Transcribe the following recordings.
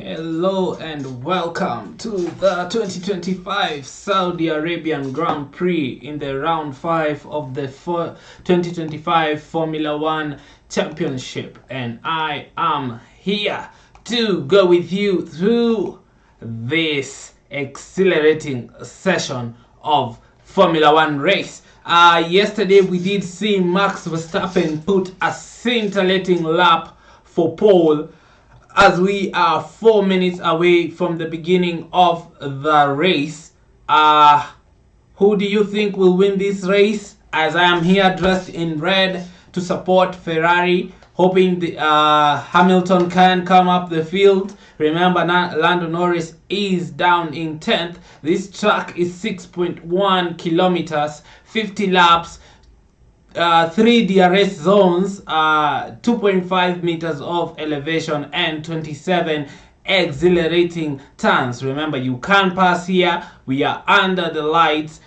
Hello and welcome to the 2025 Saudi Arabian Grand Prix in the round 5 of the 2025 Formula 1 Championship, and I am here to go with you through this exhilarating session of Formula 1 race. Yesterday we did see Max Verstappen put a scintillating lap for pole as we are 4 minutes away from the beginning of the race. Who do you think will win this race? As I am here dressed in red to support Ferrari, hoping the Hamilton can come up the field. Remember, Lando Norris is down in 10th. This track is 6.1 kilometers, 50 laps, 3 DRS zones, 2.5 meters of elevation, and 27 exhilarating turns. Remember, you can't pass here. We are under the lights.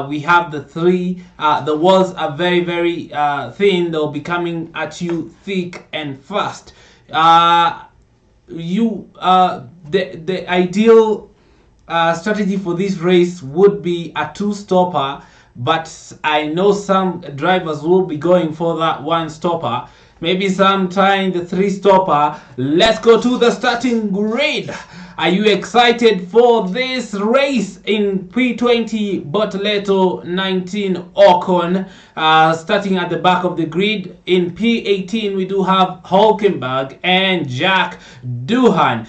We have the three. The walls are very, very thin. They'll be coming at you thick and fast. The ideal strategy for this race would be a two-stopper, but I know some drivers will be going for that one stopper, maybe some trying the three stopper. Let's go to the starting grid. Are you excited for this race? In P20, Bortoleto, 19, Ocon, starting at the back of the grid. In P18, we do have Hulkenberg and Jack Doohan.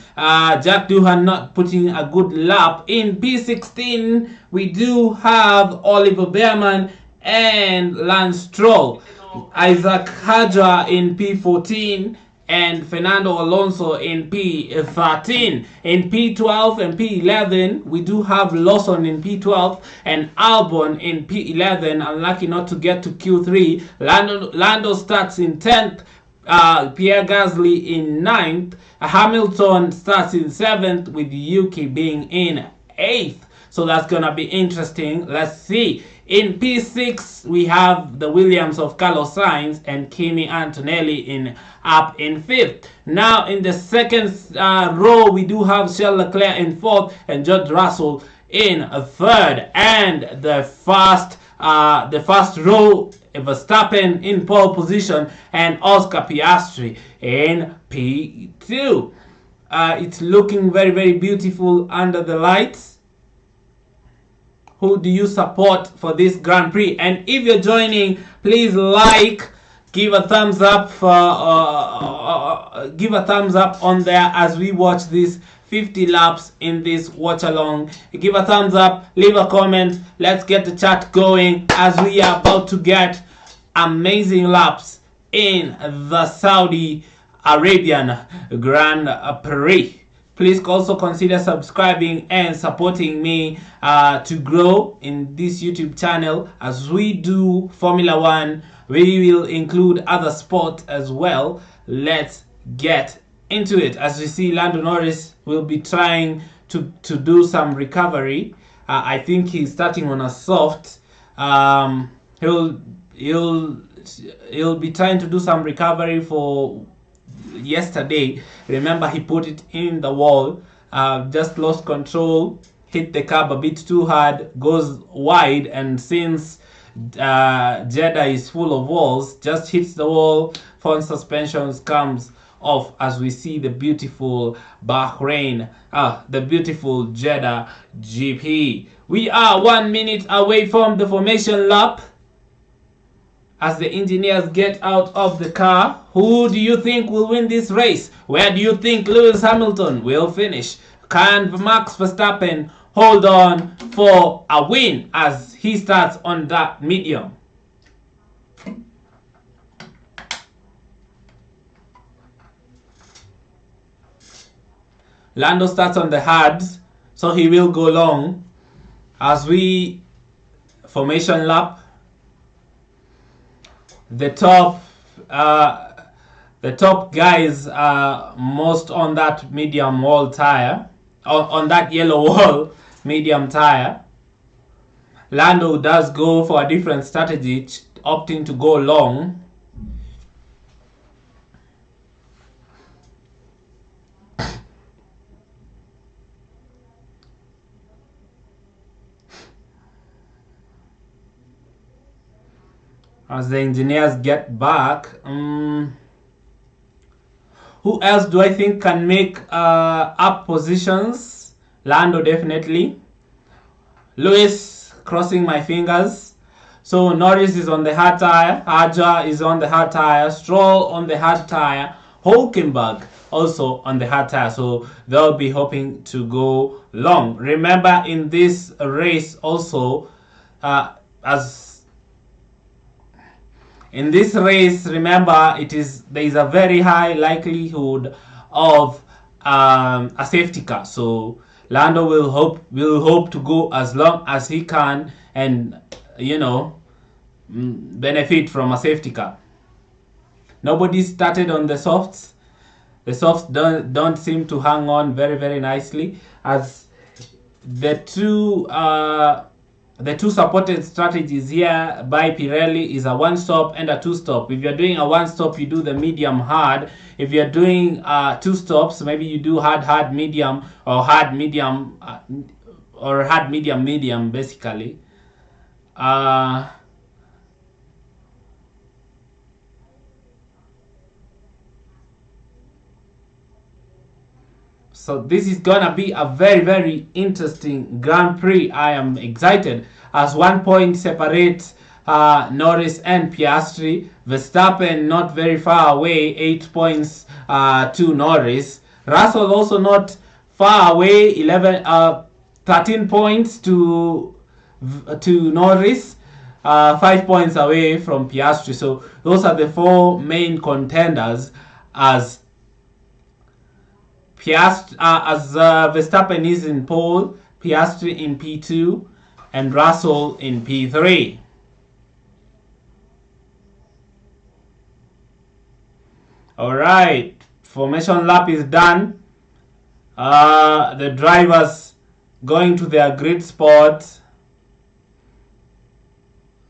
Jack Doohan not putting a good lap. In P16, we do have Oliver Behrman and Lance Stroll. Isaac Hadjar in P14 and Fernando Alonso in P13. In P12 and P11, we do have Lawson in P12 and Albon in P11. Unlucky not to get to Q3. Lando starts in 10th. Pierre Gasly in 9th. Hamilton starts in 7th, with Yuki being in 8th. So that's gonna be interesting. Let's see. In P6, we have the Williams of Carlos Sainz and Kimi Antonelli up in 5th. Now in the second row, we do have Charles Leclerc in 4th and George Russell in 3rd. And the first row, Verstappen in pole position and Oscar Piastri in P2. It's looking very, very beautiful under the lights. Who do you support for this Grand Prix? And if you're joining, please give a thumbs up on there as we watch these 50 laps in this watch along. Give a thumbs up, leave a comment. Let's get the chat going as we are about to get amazing laps in the Saudi Arabian Grand Prix. Please also consider subscribing and supporting me to grow in this YouTube channel. As we do Formula 1, we will include other sports as well. Let's get into it. As we see, Lando Norris will be trying to do some recovery. I think he's starting on a soft. He'll be trying to do some recovery for yesterday. Remember, he put it in the wall, just lost control, hit the curb a bit too hard, goes wide, and since Jeddah is full of walls, just hits the wall, front suspensions comes off, as we see the beautiful Bahrain, the beautiful Jeddah GP. We are 1 minute away from the formation lap. As the engineers get out of the car, who do you think will win this race? Where do you think Lewis Hamilton will finish? Can Max Verstappen hold on for a win as he starts on that medium? Lando starts on the hards, so he will go long as we formation lap. The top guys are most on that medium wall tire, on that yellow wall medium tire. Lando does go for a different strategy, opting to go long. as the engineers get back. Who else do I think can make up positions? Lando definitely. Lewis, crossing my fingers. So Norris is on the hard tire. Arja is on the hard tire. Stroll on the hard tire. Hulkenberg also on the hard tire. So they'll be hoping to go long. Remember, in this race also, as in this race, remember, there is a very high likelihood of a safety car. So Lando will hope to go as long as he can, and benefit from a safety car. Nobody started on the softs. The softs don't seem to hang on very, very nicely, as the two supported strategies here by Pirelli is a one stop and a two stop. If you're doing a one stop, you do the medium hard. If you're doing two stops, maybe you do hard medium, or hard medium or hard medium basically. So this is gonna be a very, very interesting Grand Prix. I am excited, as 1 point separates Norris and Piastri. Verstappen not very far away, 8 points to Norris. Russell also not far away, 13 points to Norris, 5 points away from Piastri. So those are the four main contenders, as Verstappen is in pole, Piastri in P2, and Russell in P3. Alright, formation lap is done. The drivers going to their grid spot.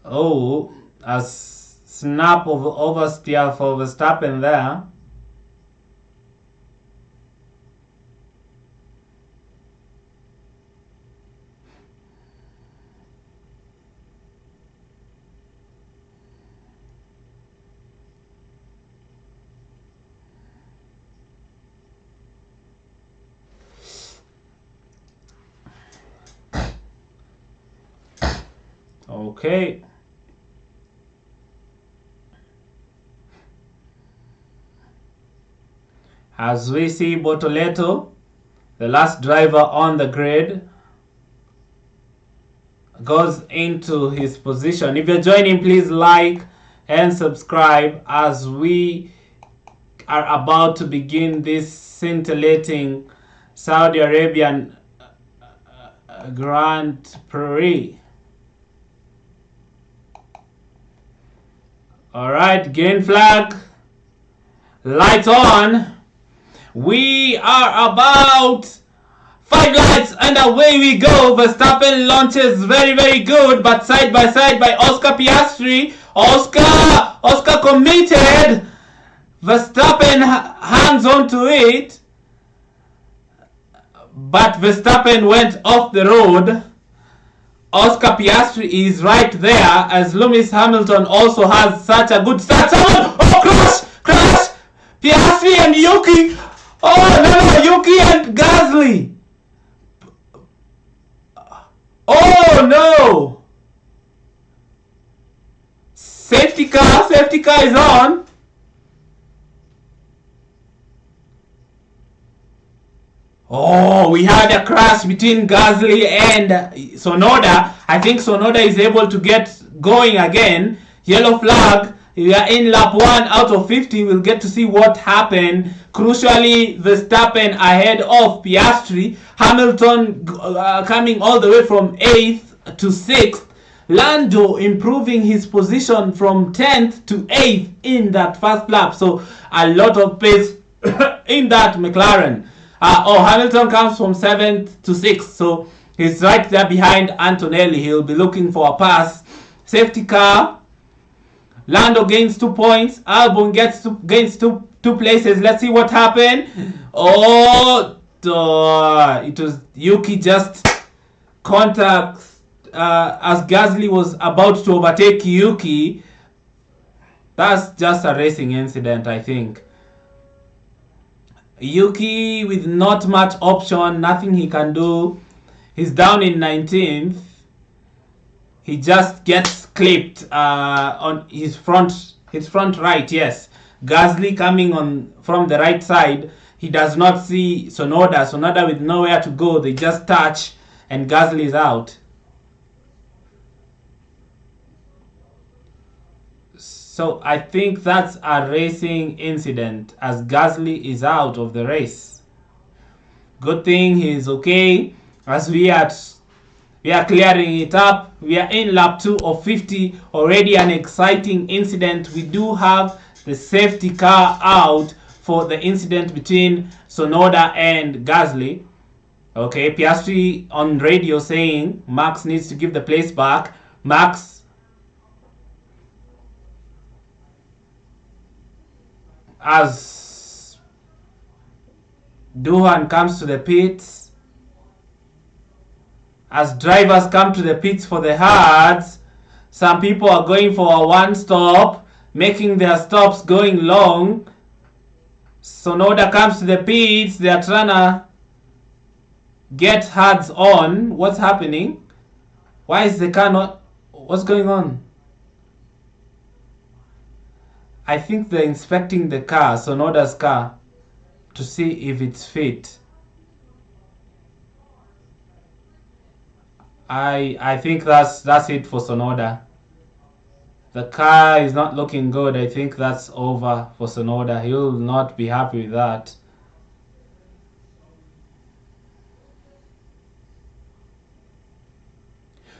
Oh, a snap of oversteer for Verstappen there. Okay. As we see, Bortoleto, the last driver on the grid, goes into his position. If you're joining, please like and subscribe, as we are about to begin this scintillating Saudi Arabian Grand Prix. Alright, green flag, lights on. We are about 5 lights and away we go. Verstappen launches very, very good, but side by side by Oscar Piastri. Oscar committed. Verstappen hangs on to it, but Verstappen went off the road. Oscar Piastri is right there, as Lewis Hamilton also has such a good start. Oh, crash! Piastri and Yuki. Oh no, Yuki and Gasly. Oh no! Safety car is on. Oh, we had a crash between Gasly and Sonoda. I think Sonoda is able to get going again. Yellow flag. We are in lap 1 out of 50. We'll get to see what happened. Crucially, Verstappen ahead of Piastri. Hamilton coming all the way from 8th to 6th. Lando improving his position from 10th to 8th in that first lap. So a lot of pace in that McLaren. Hamilton comes from 7th to 6th, so he's right there behind Antonelli. He'll be looking for a pass. Safety car. Lando gains 2 points. Albon gains two places. Let's see what happened. It was Yuki just contacts as Gasly was about to overtake Yuki. That's just a racing incident, I think. Yuki with not much option, nothing he can do. He's down in 19th. He just gets clipped on his front right. Yes, Gasly coming on from the right side. He does not see Sonoda. Sonoda with nowhere to go. They just touch and Gasly is out. So I think that's a racing incident as Gasly is out of the race. Good thing he's okay as we are clearing it up. We are in lap 2 of 50. Already an exciting incident. We do have the safety car out for the incident between Sonoda and Gasly. Okay, Piastri on radio saying Max needs to give the place back. Max as Duhan comes to the pits, as drivers come to the pits for the hards, some people are going for a one stop, making their stops going long. Sonoda comes to the pits, they are trying to get hards on. What's happening? Why is the car not... What's going on? I think they're inspecting the car, Sonoda's car, to see if it's fit. I think that's it for Sonoda. The car is not looking good. I think that's over for Sonoda. He will not be happy with that.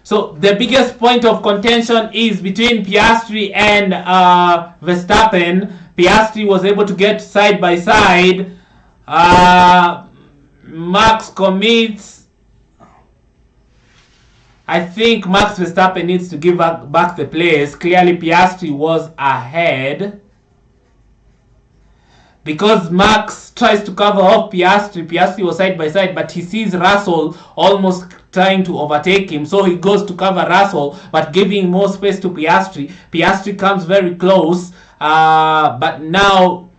So the biggest point of contention is between Piastri and Verstappen. Piastri was able to get side by side. Max commits. I think Max Verstappen needs to give back the place. Clearly Piastri was ahead. Because Max tries to cover off Piastri. Piastri was side by side, but he sees Russell almost trying to overtake him, so he goes to cover Russell but giving more space to Piastri. Piastri comes very close, but now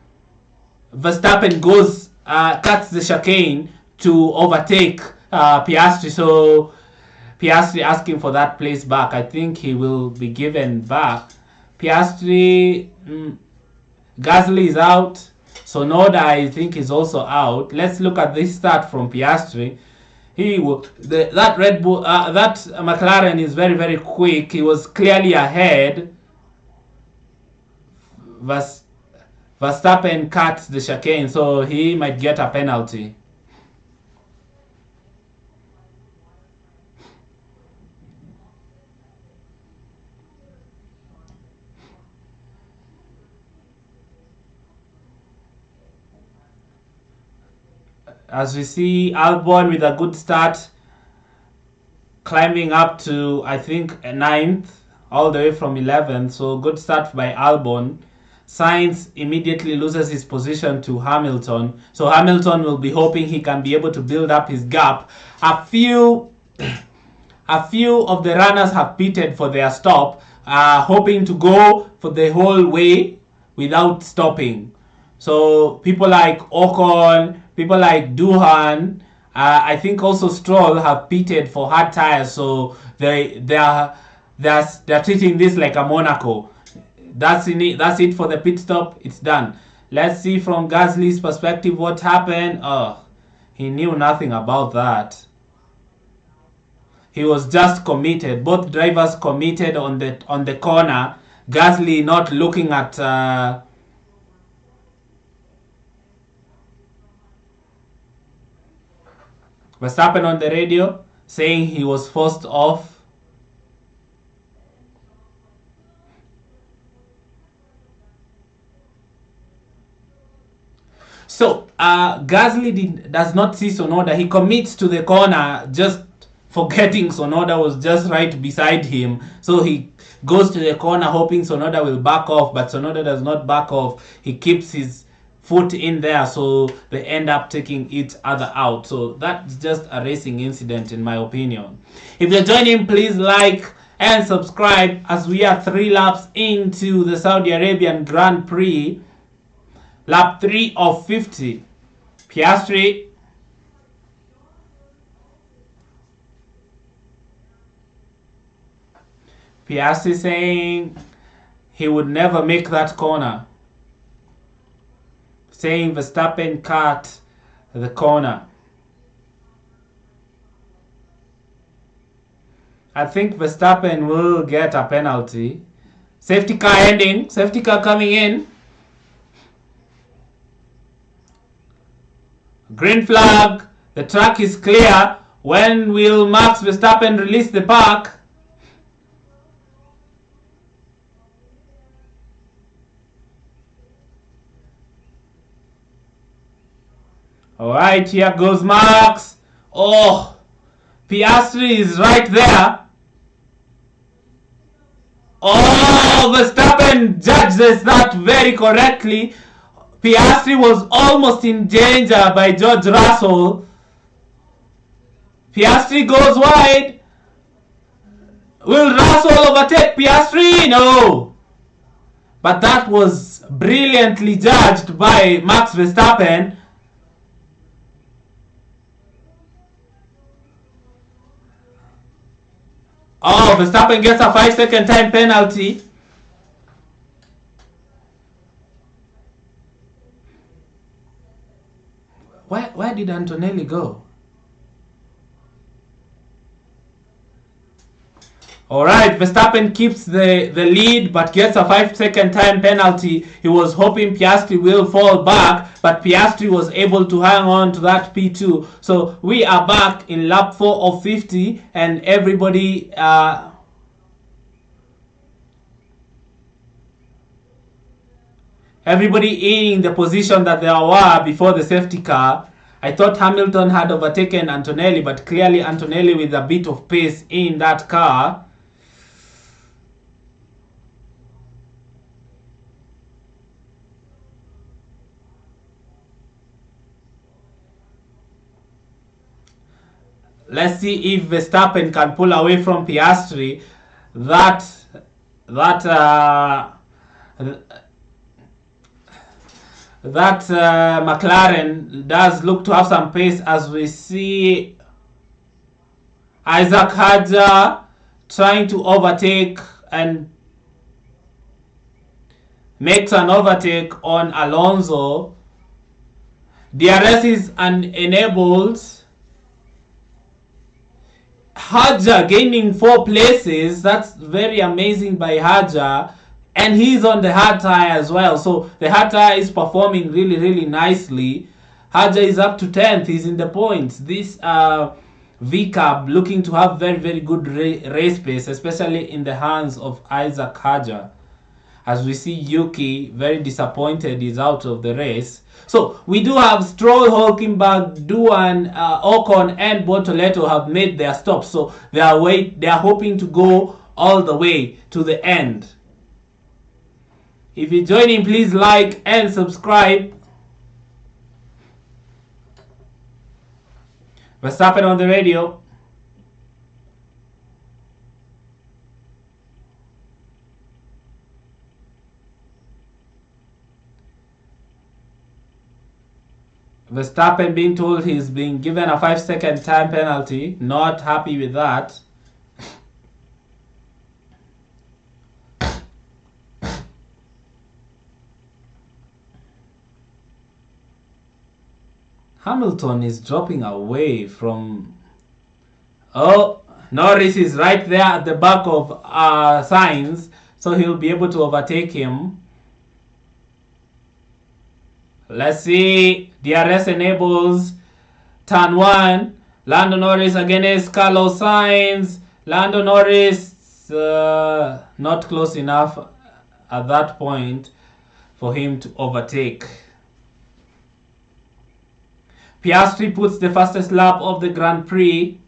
Verstappen goes cuts the chicane to overtake Piastri, so Piastri asking for that place back. I think he will be given back. Piastri, Gasly is out. Sonoda I think is also out. Let's look at this start from Piastri. That Red Bull, that McLaren is very, very quick. He was clearly ahead. Verstappen cuts the chicane, so he might get a penalty. As we see Albon with a good start, climbing up to I think 9th, all the way from 11th. So good start by Albon. Sainz immediately loses his position to Hamilton. So Hamilton will be hoping he can be able to build up his gap. A few of the runners have pitted for their stop, hoping to go for the whole way without stopping. So people like Ocon, people like Duhan, I think also Stroll have pitted for hard tires, so they're treating this like a Monaco. That's it for the pit stop. It's done. Let's see from Gasly's perspective what happened. Oh, he knew nothing about that. He was just committed. Both drivers committed on the corner. Gasly not looking at Verstappen on the radio saying he was forced off. So Gasly does not see Sonoda. He commits to the corner, just forgetting Sonoda was just right beside him. So he goes to the corner hoping Sonoda will back off, but Sonoda does not back off. He keeps his foot in there, so they end up taking each other out. So that's just a racing incident in my opinion. If you're joining, please like and subscribe as we are 3 laps into the Saudi Arabian Grand Prix. Lap 3 of 50. Piastri. Piastri saying he would never make that corner. Saying Verstappen cut the corner. I think Verstappen will get a penalty. Safety car ending. Safety car coming in. Green flag. The track is clear. When will Max Verstappen release the pack? Alright, here goes Max. Oh, Piastri is right there. Oh, Verstappen judges that very correctly. Piastri was almost in danger by George Russell. Piastri goes wide. Will Russell overtake Piastri? No. But that was brilliantly judged by Max Verstappen. Oh, Verstappen gets a 5-second time penalty. Where did Antonelli go? Alright, Verstappen keeps the lead but gets a 5-second time penalty. He was hoping Piastri will fall back, but Piastri was able to hang on to that P2. So we are back in lap 4 of 50 and everybody in the position that they were before the safety car. I thought Hamilton had overtaken Antonelli, but clearly Antonelli with a bit of pace in that car. Let's see if Verstappen can pull away from Piastri. That McLaren does look to have some pace as we see Isaac Hadjar trying to overtake and makes an overtake on Alonso. DRS is enabled. Hadjar gaining 4 places. That's very amazing by Hadjar. And he's on the hard tire as well. So the hard tire is performing really, really nicely. Hadjar is up to 10th. He's in the points. This VCAB looking to have very, very good race pace, especially in the hands of Isaac Hadjar. As we see Yuki, very disappointed, is out of the race. So we do have Stroll, Hülkenberg, Doohan, Ocon and Bortoleto have made their stops. So they are hoping to go all the way to the end. If you're joining, please like and subscribe. Verstappen on the radio. Verstappen being told he's being given a 5-second time penalty. Not happy with that. Hamilton is dropping away from... Oh, Norris is right there at the back of Sainz, so he'll be able to overtake him. Let's see. DRS enables. Turn 1. Lando Norris against Carlos Sainz. Lando Norris not close enough at that point for him to overtake. Piastri puts the fastest lap of the Grand Prix.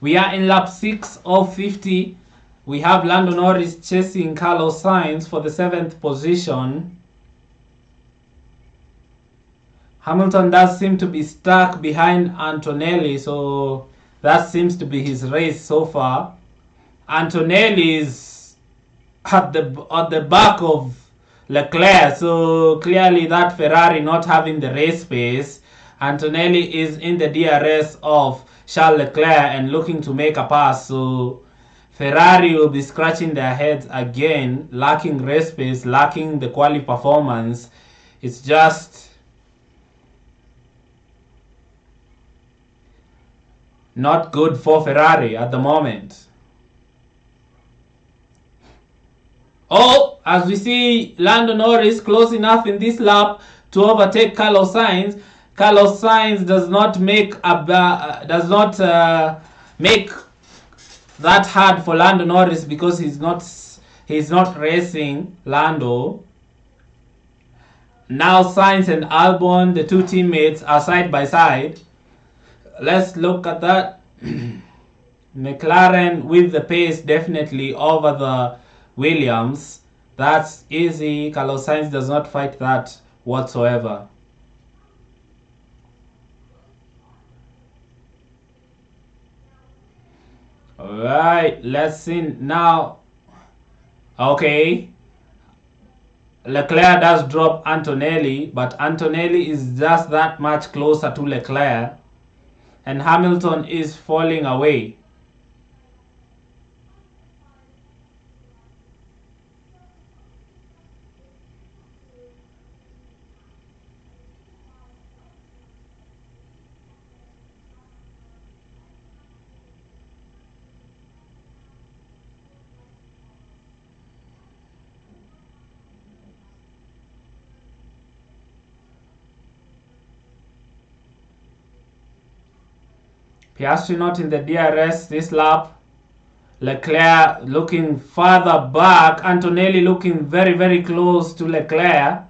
We are in lap 6 of 50. We have Lando Norris chasing Carlos Sainz for the 7th position. Hamilton does seem to be stuck behind Antonelli, so that seems to be his race so far. Antonelli is at the back of Leclerc, so clearly that Ferrari not having the race pace. Antonelli is in the DRS of Charles Leclerc and looking to make a pass, so Ferrari will be scratching their heads again, lacking race pace, lacking the quali performance. It's just not good for Ferrari at the moment. Oh, as we see Lando Norris close enough in this lap to overtake Carlos Sainz. Carlos Sainz does not make make that hard for Lando Norris because he's not racing Lando. Now Sainz and Albon, the two teammates, are side by side. Let's look at that. McLaren with the pace definitely over the Williams. That's easy. Carlos Sainz does not fight that whatsoever. Alright, let's see now. Okay. Leclerc does drop Antonelli, but Antonelli is just that much closer to Leclerc. And Hamilton is falling away. Piastri not in the DRS this lap. Leclerc looking further back. Antonelli looking very, very close to Leclerc.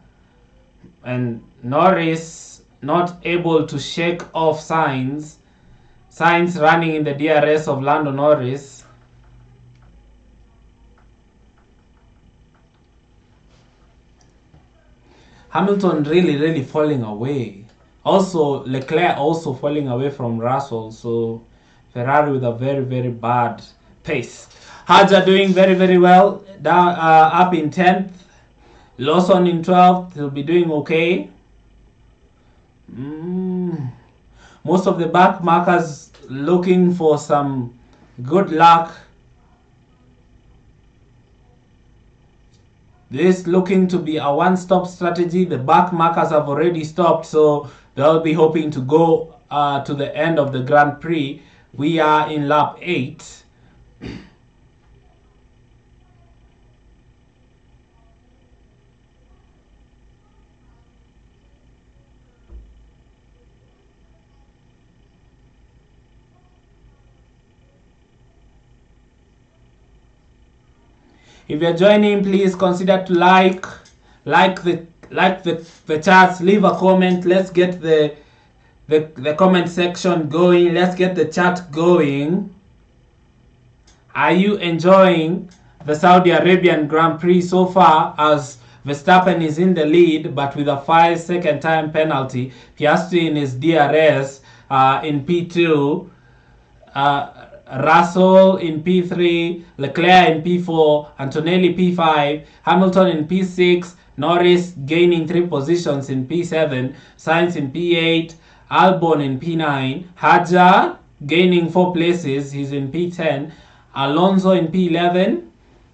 And Norris not able to shake off Sainz. Sainz running in the DRS of Lando Norris. Hamilton really falling away. Also, Leclerc also falling away from Russell. So, Ferrari with a very bad pace. Haja doing very well. Down, up in 10th. Lawson in 12th. He'll be doing okay. Most of the back markers looking for some good luck. This looking to be a one-stop strategy. The back markers have already stopped, so they'll be hoping to go to the end of the Grand Prix. We are in lap 8. If you're joining, please consider to like the charts, leave a comment. Let's get the comment section going. Let's get the chat going. Are you enjoying the Saudi Arabian Grand Prix so far, as Verstappen is in the lead but with a 5-second time penalty? Piastri in his DRS in P2. Russell in P3, Leclerc in P4, Antonelli P5, Hamilton in P6, Norris gaining 3 positions in P7, Sainz in P8, Albon in P9, Haja gaining 4 places, he's in P10, Alonso in P11,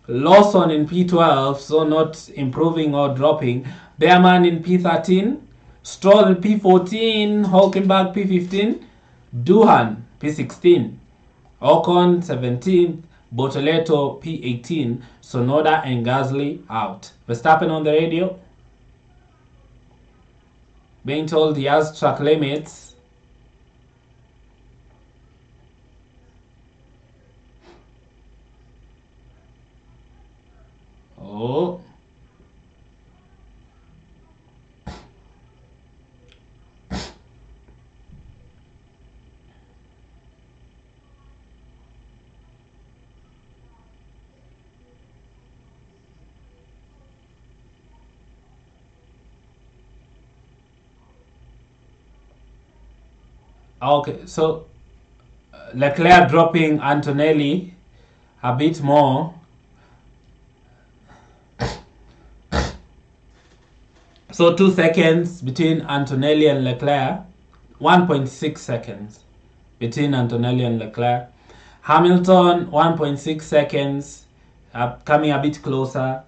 Lawson in P12, so not improving or dropping, Behrman in P13, Stroll P14, Hulkenberg P15, Duhan P16. Ocon 17th, Bortoleto P18, Sonoda and Gasly out. Verstappen on the radio, being told he has track limits. Oh. Okay, so Leclerc dropping Antonelli a bit more. So 2 seconds between Antonelli and Leclerc. 1.6 seconds between Antonelli and Leclerc. Hamilton 1.6 seconds, coming a bit closer.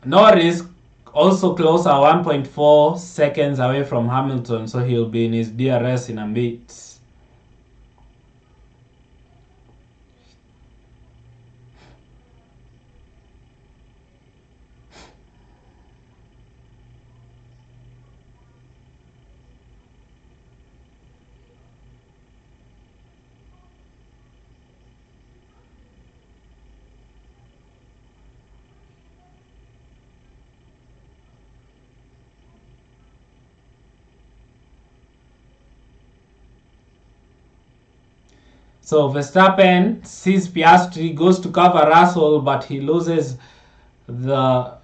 Norris also closer, 1.4 seconds away from Hamilton, so he'll be in his DRS in a bit. So Verstappen sees Piastri, goes to cover Russell, but he loses the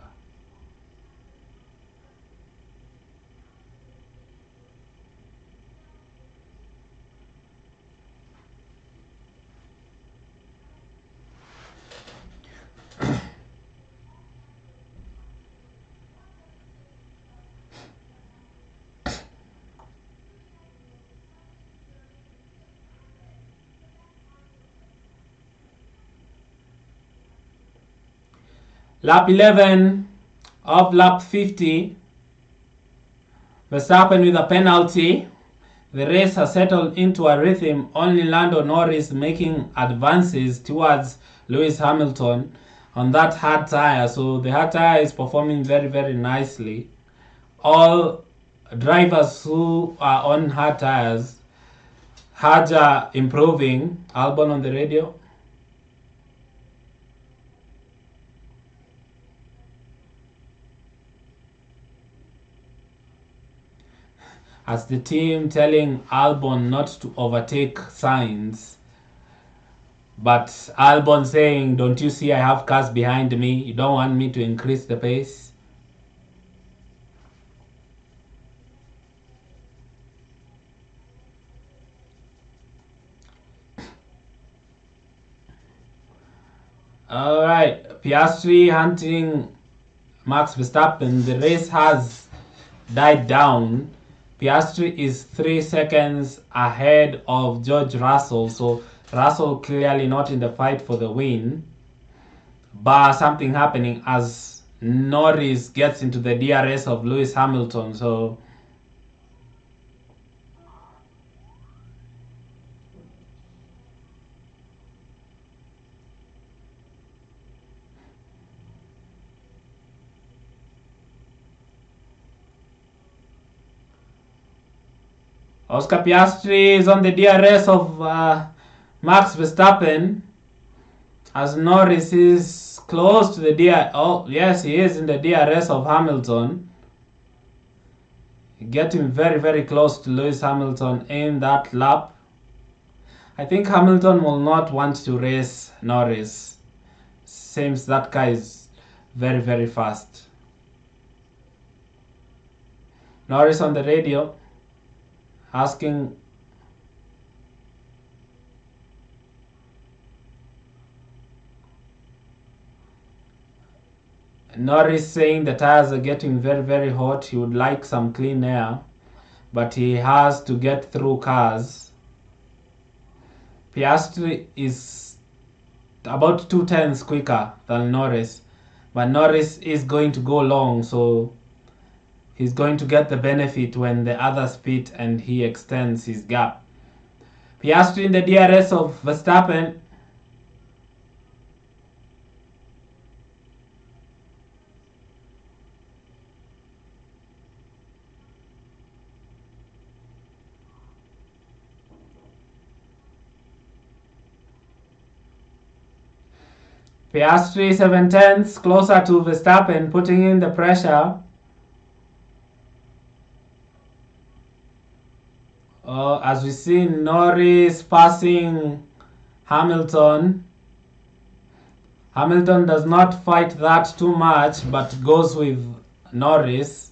lap 11 of lap 50. Verstappen with a penalty. The race has settled into a rhythm, only Lando Norris making advances towards Lewis Hamilton on that hard tire. So the hard tire is performing very, very nicely. All drivers who are on hard tires, Haja improving. Albon on the radio. As the team telling Albon not to overtake Sainz. But Albon saying, don't you see I have cars behind me? You don't want me to increase the pace? Alright, Piastri hunting Max Verstappen. The race has died down. Piastri is 3 seconds ahead of George Russell. So Russell clearly not in the fight for the win. But something happening as Norris gets into the DRS of Lewis Hamilton. So Oscar Piastri is on the DRS of Max Verstappen as Norris is close to the DRS. Oh, yes, he is in the DRS of Hamilton. Getting very, very close to Lewis Hamilton in that lap. I think Hamilton will not want to race Norris. Seems that guy is very, very fast. Norris on the radio asking Norris saying the tires are getting very, very hot. He would like some clean air, but he has to get through cars. Piastri is about 2 tenths quicker than Norris, but Norris is going to go long, so he's going to get the benefit when the others pit and he extends his gap. Piastri in the DRS of Verstappen. Piastri 7 tenths closer to Verstappen, putting in the pressure. As we see Norris passing Hamilton. Hamilton does not fight that too much, but goes with Norris.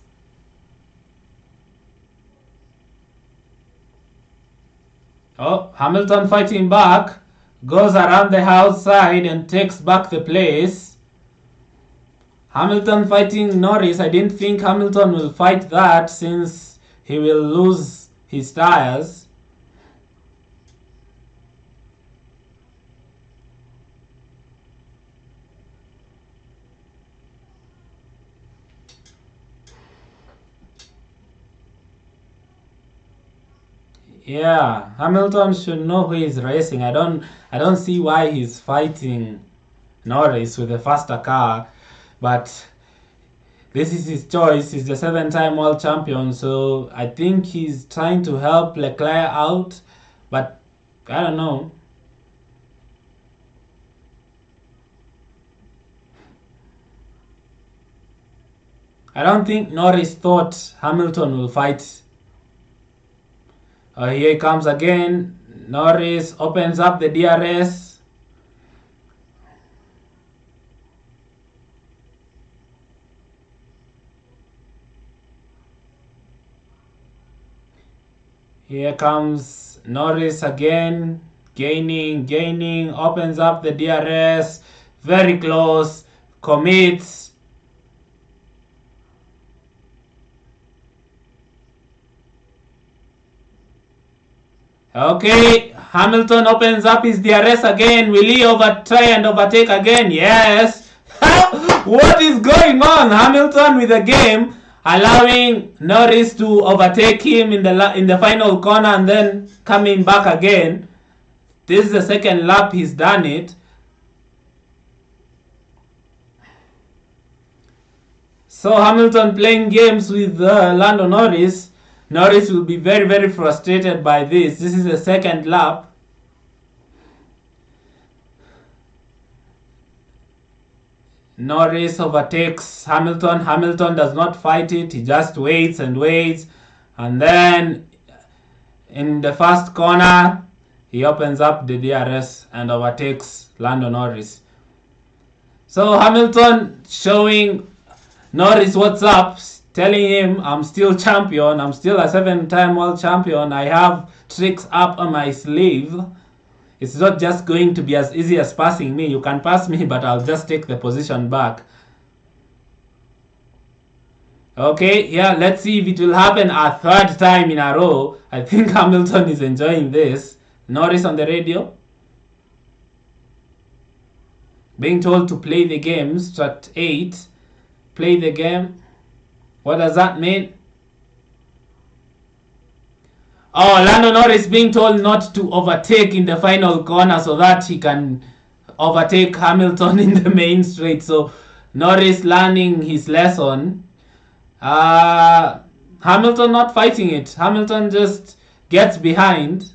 Oh, Hamilton fighting back, goes around the outside and takes back the place. Hamilton fighting Norris. I didn't think Hamilton will fight that since he will lose his tires. Yeah, Hamilton should know who is racing. I don't see why he's fighting Norris with a faster car, but this is his choice. He's the 7-time world champion, so I think he's trying to help Leclerc out, but I don't know. I don't think Norris thought Hamilton will fight. Here he comes again. Norris opens up the DRS. Here comes Norris again. Gaining, opens up the DRS. Very close. Commits. Okay, Hamilton opens up his DRS again. Will he try and overtake again? Yes. What is going on? Hamilton with the game, allowing Norris to overtake him in the final corner and then coming back again. This is the second lap he's done it. So Hamilton playing games with Lando Norris. Norris will be very, very frustrated by this. This is the second lap. Norris overtakes Hamilton. Hamilton does not fight it. He just waits and waits. And then in the first corner, he opens up the DRS and overtakes Lando Norris. So Hamilton showing Norris what's up, telling him, I'm still champion, I'm still a 7-time world champion, I have tricks up on my sleeve. It's not just going to be as easy as passing me. You can pass me, but I'll just take the position back. Okay, yeah, let's see if it will happen a third time in a row. I think Hamilton is enjoying this. Norris on the radio, being told to play the game, strat 8, play the game. What does that mean? Oh, Lando Norris being told not to overtake in the final corner so that he can overtake Hamilton in the main straight. So Norris learning his lesson. Hamilton not fighting it. Hamilton just gets behind.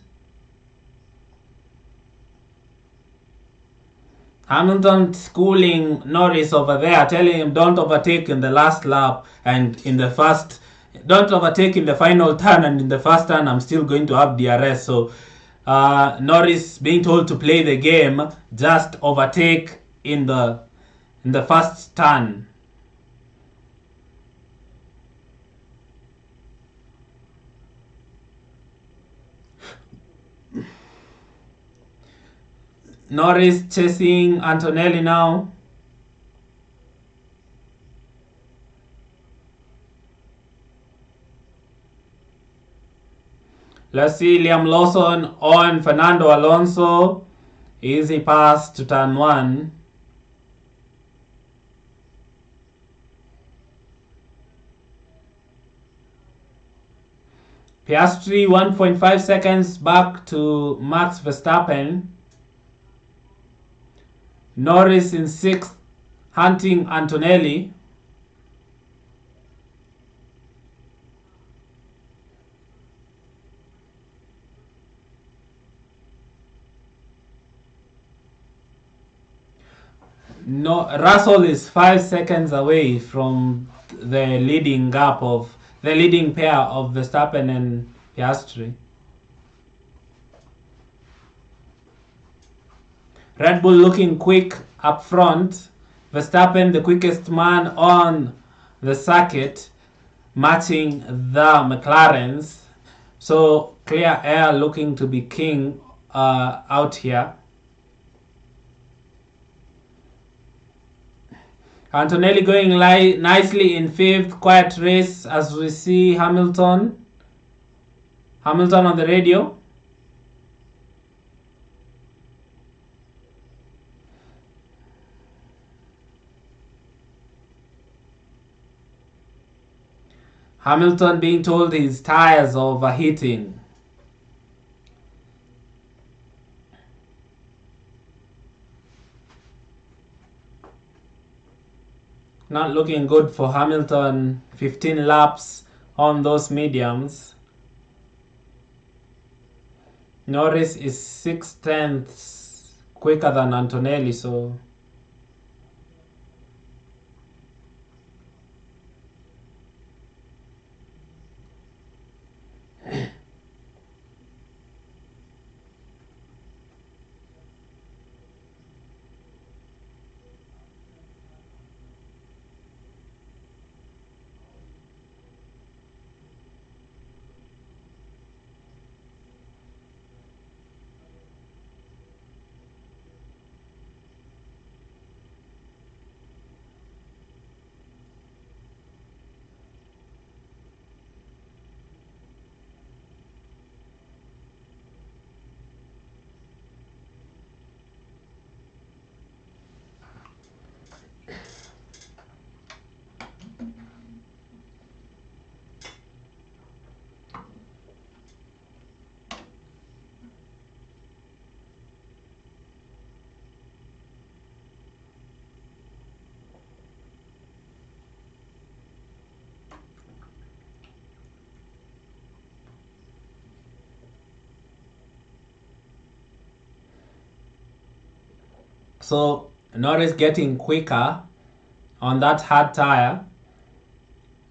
Hamilton schooling Norris over there, telling him don't overtake in the last lap and in the first, don't overtake in the final turn, and in the first turn I'm still going to have DRS. So Norris being told to play the game, just overtake in the first turn. Norris chasing Antonelli now. Let's see Liam Lawson on Fernando Alonso. Easy pass to turn 1. Piastri 1.5 seconds back to Max Verstappen. Norris in 6th, hunting Antonelli. No, Russell is 5 seconds away from the leading pair of Verstappen and Piastri. Red Bull looking quick up front. Verstappen the quickest man on the circuit, matching the McLarens. So Clear air looking to be king out here. Antonelli going nicely in fifth. Quiet race as we see Hamilton on the radio. Hamilton being told his tires are overheating. Not looking good for Hamilton. 15 laps on those mediums. Norris is 6/10 quicker than Antonelli, so Norris getting quicker on that hard tire.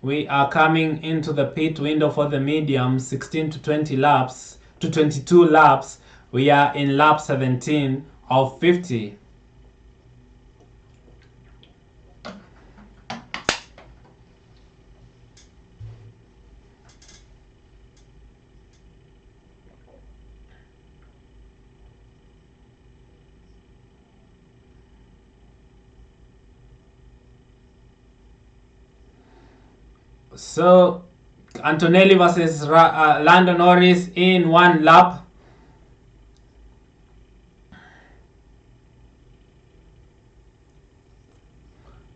We are coming into the pit window for the medium, 16 to 20 laps to 22 laps. We are in lap 17 of 50. So Antonelli versus Lando Norris in one lap.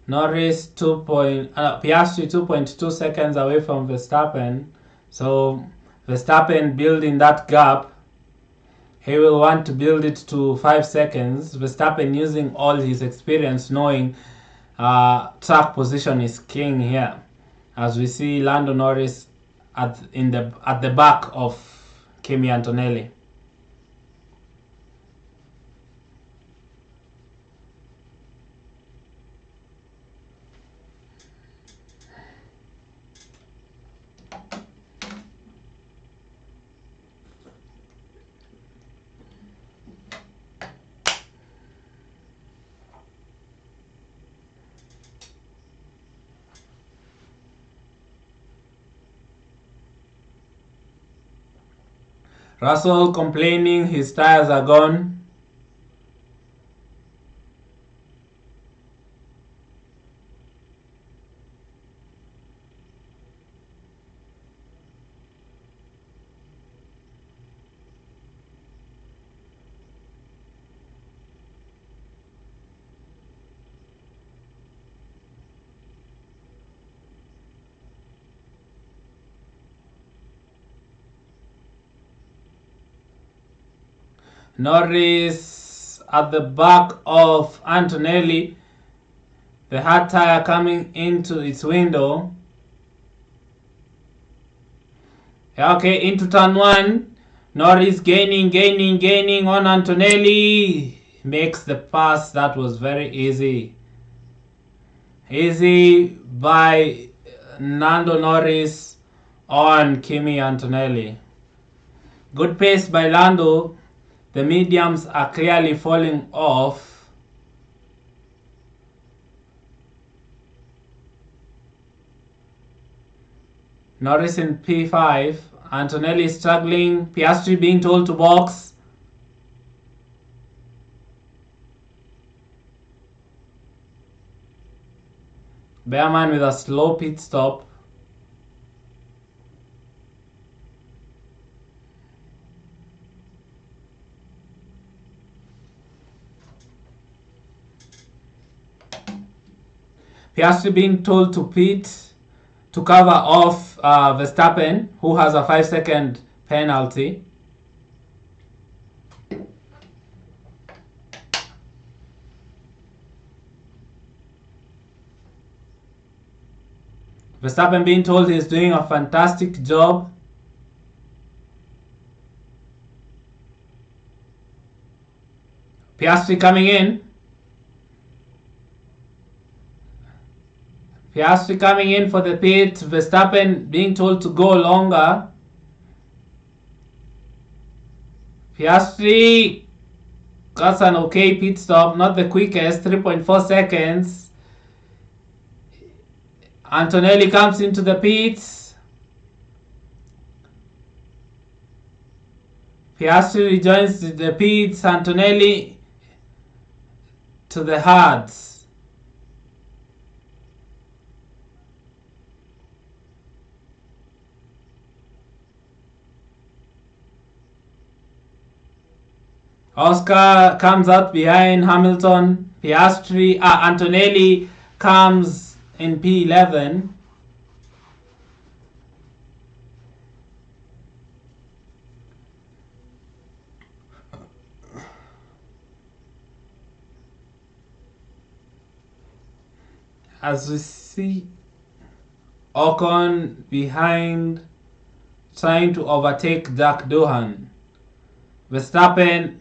Norris Piastri 2.2 seconds away from Verstappen. So Verstappen building that gap. He will want to build it to 5 seconds. Verstappen using all his experience, knowing track position is king here. As we see Lando Norris at the back of Kimi Antonelli. Russell complaining his tires are gone. Norris at the back of Antonelli. The hard tire coming into its window. Okay, into turn 1. Norris gaining on Antonelli. Makes the pass. That was very easy. Easy by Lando Norris on Kimi Antonelli. Good pace by Lando. The mediums are clearly falling off. Norris in P5, Antonelli is struggling. Piastri being told to box. Bearman with a slow pit stop. Piastri being told to pit to cover off Verstappen, who has a 5-second penalty. Verstappen being told he's doing a fantastic job. Piastri coming in. Piastri coming in for the pit. Verstappen being told to go longer. Piastri got an okay pit stop, not the quickest, 3.4 seconds. Antonelli comes into the pits. Piastri rejoins the pits. Antonelli to the hards. Oscar comes out behind Hamilton. Antonelli comes in P11. As we see Ocon behind, trying to overtake Jack Doohan. Verstappen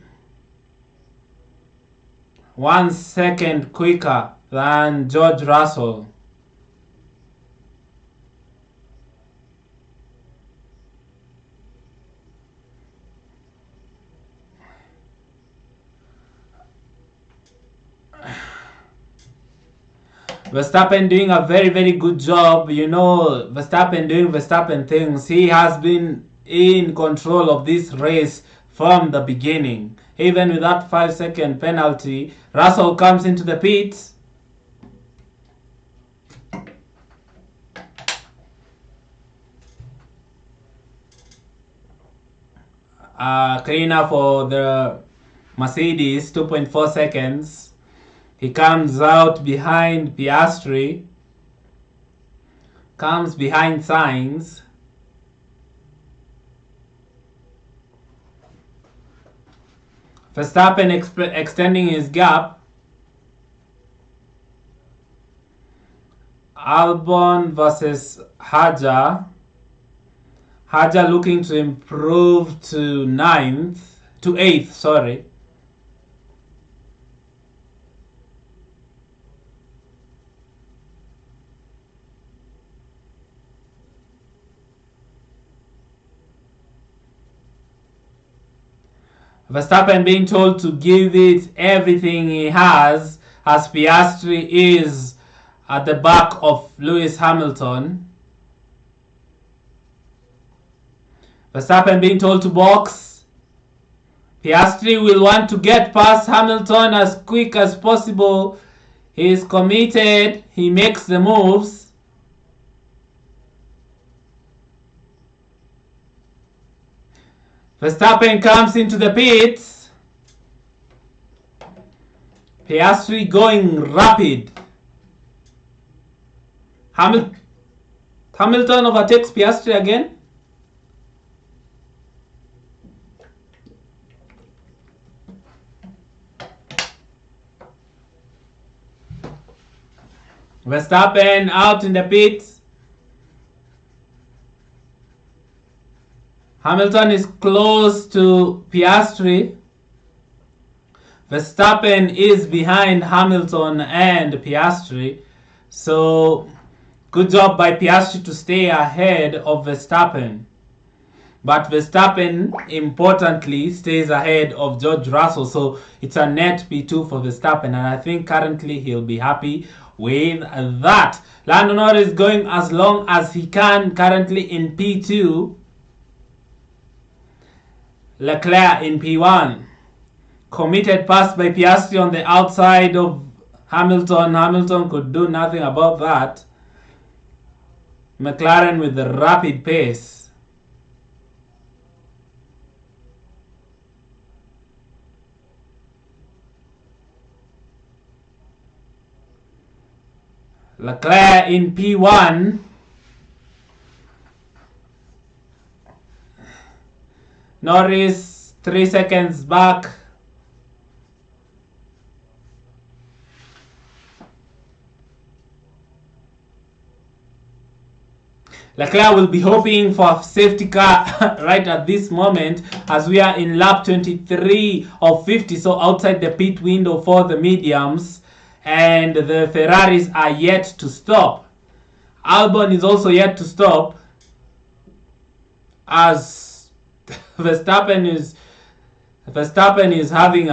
1 second quicker than George Russell. Verstappen doing a very good job. You know, Verstappen doing Verstappen things. He has been in control of this race from the beginning. Even with that 5-second penalty, Russell comes into the pits. Cleaner for the Mercedes, 2.4 seconds. He comes out behind Piastri. Comes behind Sainz. Verstappen extending his gap. Albon versus Hajar. Hajar looking to improve to 8th, sorry. Verstappen being told to give it everything he has, as Piastri is at the back of Lewis Hamilton. Verstappen being told to box. Piastri will want to get past Hamilton as quick as possible. He is committed. He makes the moves. Verstappen comes into the pits. Piastri going rapid. Hamilton overtakes Piastri again. Verstappen out in the pits. Hamilton is close to Piastri. Verstappen is behind Hamilton and Piastri. So, good job by Piastri to stay ahead of Verstappen. But Verstappen, importantly, stays ahead of George Russell. So, it's a net P2 for Verstappen. And I think currently he'll be happy with that. Lando Norris is going as long as he can, currently in P2. Leclerc in P1. Committed pass by Piastri on the outside of Hamilton. Hamilton could do nothing about that. McLaren with the rapid pace. Leclerc in P1. Norris 3 seconds back. Leclerc will be hoping for a safety car right at this moment, as we are in lap 23 of 50, so outside the pit window for the mediums, and the Ferraris are yet to stop. Albon is also yet to stop, as Verstappen is having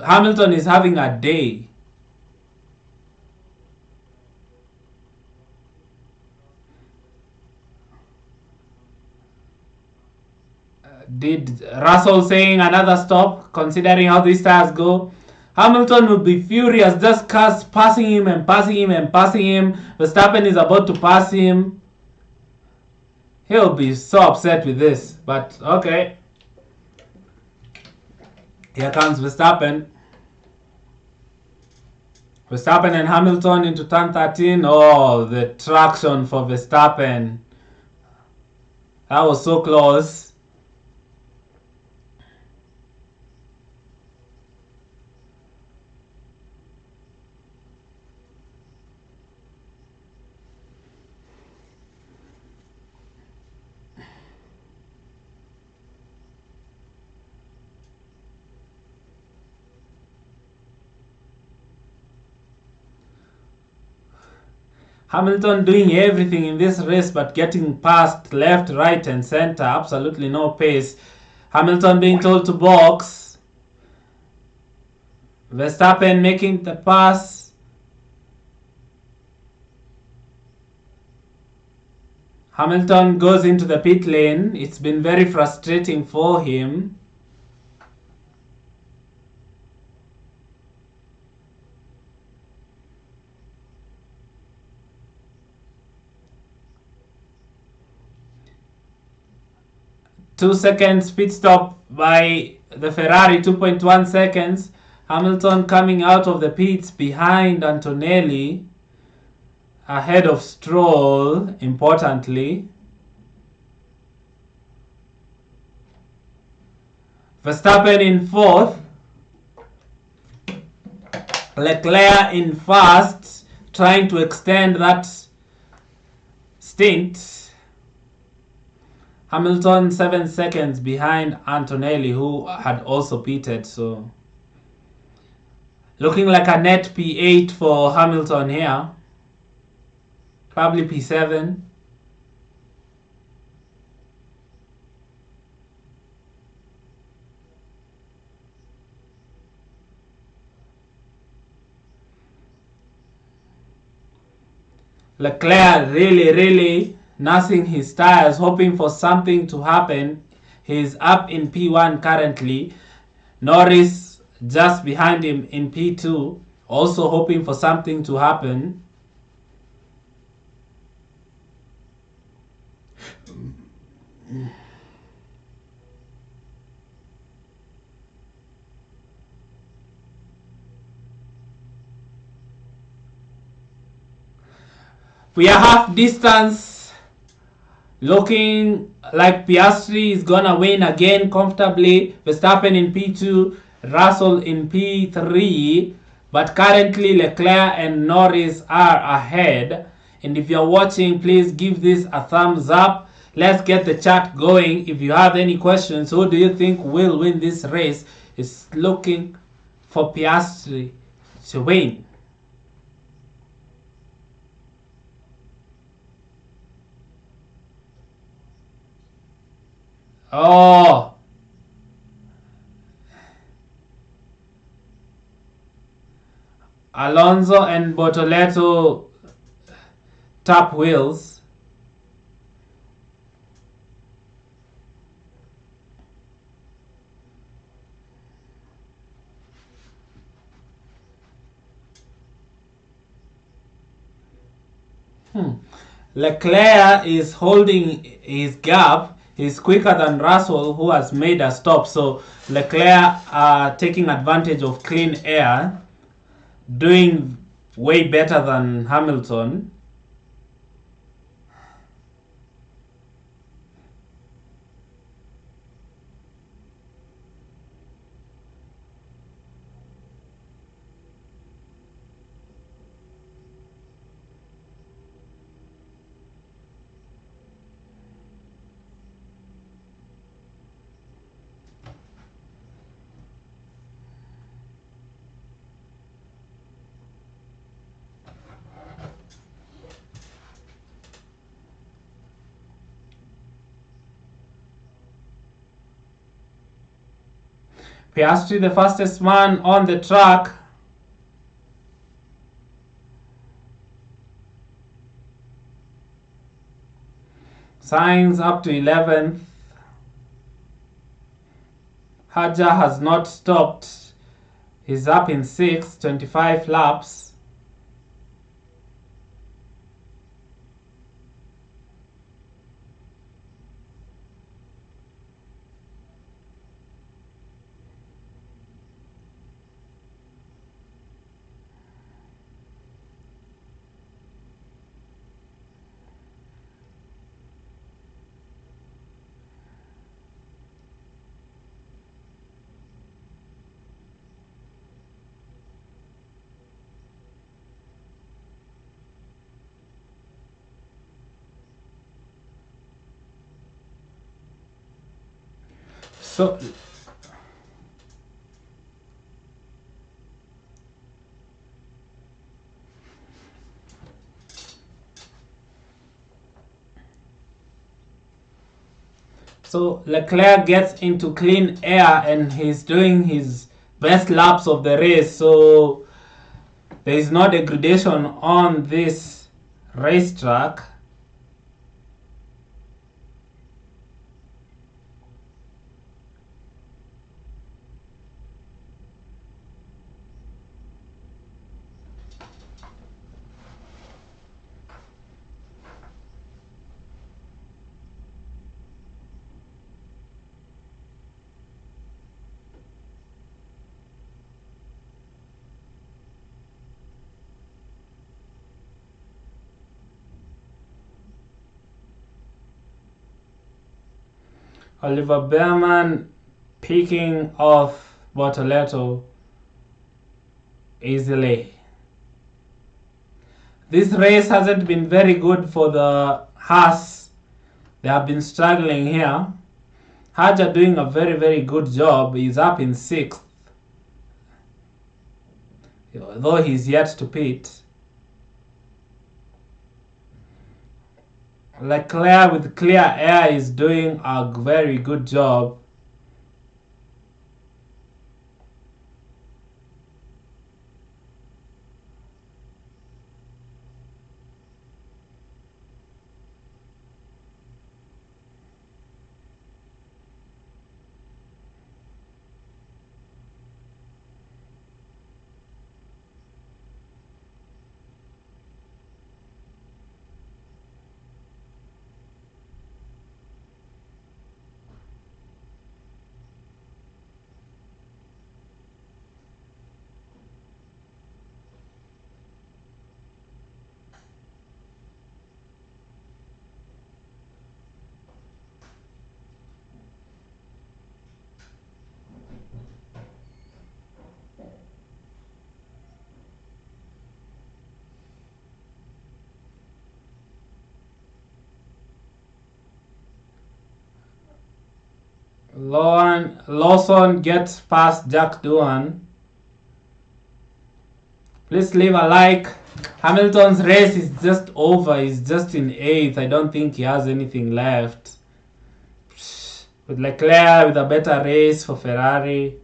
Hamilton is having a day. Did Russell saying another stop, considering how these tires go? Hamilton will be furious, just passing him and passing him and passing him. Verstappen is about to pass him. He'll be so upset with this, but okay. Here comes Verstappen. Verstappen and Hamilton into turn 13. Oh, the traction for Verstappen. That was so close. Hamilton doing everything in this race but getting past left, right and center. Absolutely no pace. Hamilton being told to box. Verstappen making the pass. Hamilton goes into the pit lane. It's been very frustrating for him. Two seconds pit stop by the Ferrari, 2.1 seconds. Hamilton coming out of the pits behind Antonelli, ahead of Stroll, importantly. Verstappen in fourth. Leclerc in first, trying to extend that stint. Hamilton 7 seconds behind Antonelli, who had also pitted, so looking like a net P8 for Hamilton here. Probably P7. Leclerc really nursing his tires, hoping for something to happen. He's up in P1 currently. Norris just behind him in P2, also hoping for something to happen. We are half distance. Looking like Piastri is gonna win again comfortably. Verstappen in P2, Russell in P3, but currently Leclerc and Norris are ahead. And if you're watching, please give this a thumbs up. Let's get the chat going. If you have any questions, who do you think will win this race? It's looking for Piastri to win. Oh, Alonso and Bortoleto tap wheels. Hmm. Leclerc is holding his gap. He's quicker than Russell, who has made a stop. So Leclerc taking advantage of clean air, doing way better than Hamilton. Piastri, the fastest man on the track. Sainz up to 11th. Haja has not stopped. He's up in 6th, 25 laps. So So Leclerc gets into clean air and he's doing his best laps of the race. So there is no degradation on this racetrack. Oliver Behrman picking off Bortoleto easily. This race hasn't been very good for the Haas. They have been struggling here. Haja doing a very good job. He's up in 6th, though he's yet to pit. Leclerc with clear air is doing a very good job. Lawson gets past Jack Doohan. Please leave a like. Hamilton's race is just over. He's just in 8th. I don't think he has anything left. With Leclerc with a better race for Ferrari.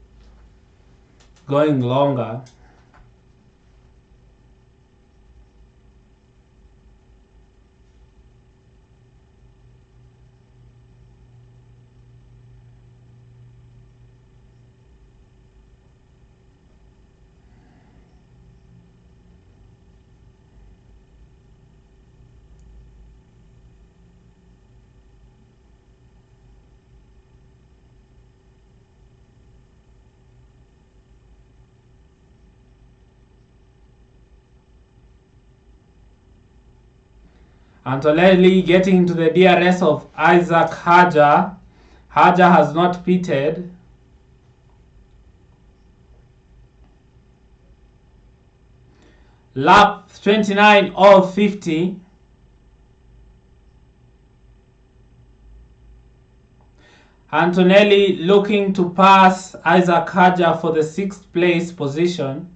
Going longer. Antonelli getting to the DRS of Isaac Hajar. Hajar has not pitted. Lap 29 of 50. Antonelli looking to pass Isaac Hajar for the 6th place position.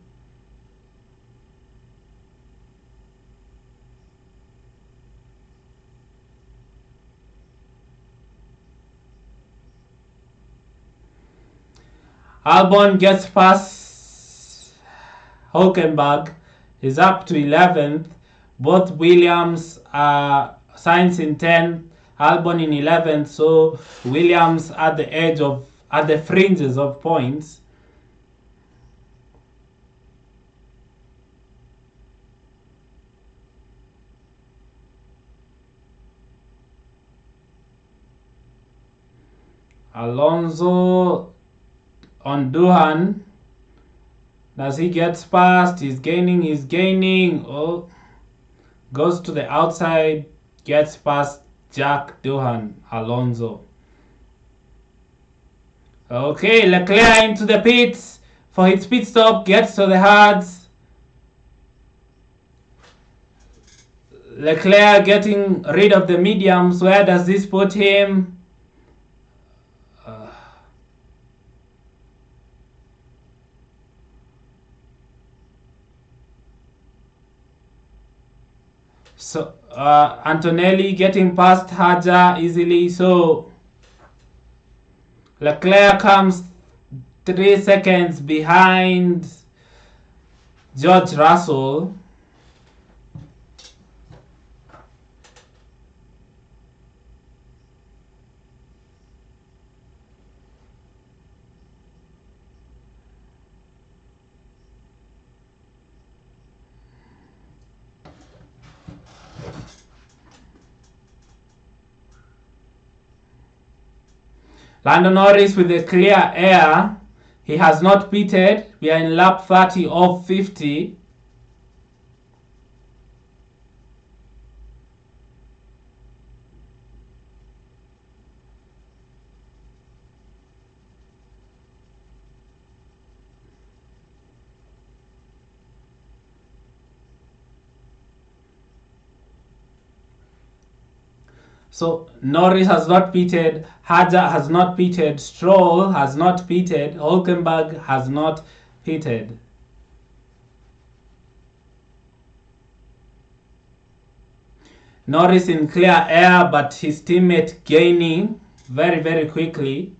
Albon gets past Hulkenberg, is up to 11th. Both Williams are Sainz in 10th, Albon in 11th, so Williams at the edge of, at the fringes of points. Alonso on Duhan. As he gets past, he's gaining. Oh, goes to the outside, gets past Jack Duhan, Alonso. Okay, Leclerc into the pits for his pit stop, gets to the hards. Leclerc getting rid of the mediums. Where does this put him? So Antonelli getting past Hajar easily. So Leclerc comes 3 seconds behind George Russell. Lando Norris with a clear air. He has not pitted. We are in lap 30 of 50. So Norris has not pitted, Hajar has not pitted, Stroll has not pitted, Hulkenberg has not pitted. Norris in clear air, but his teammate gaining very, very quickly.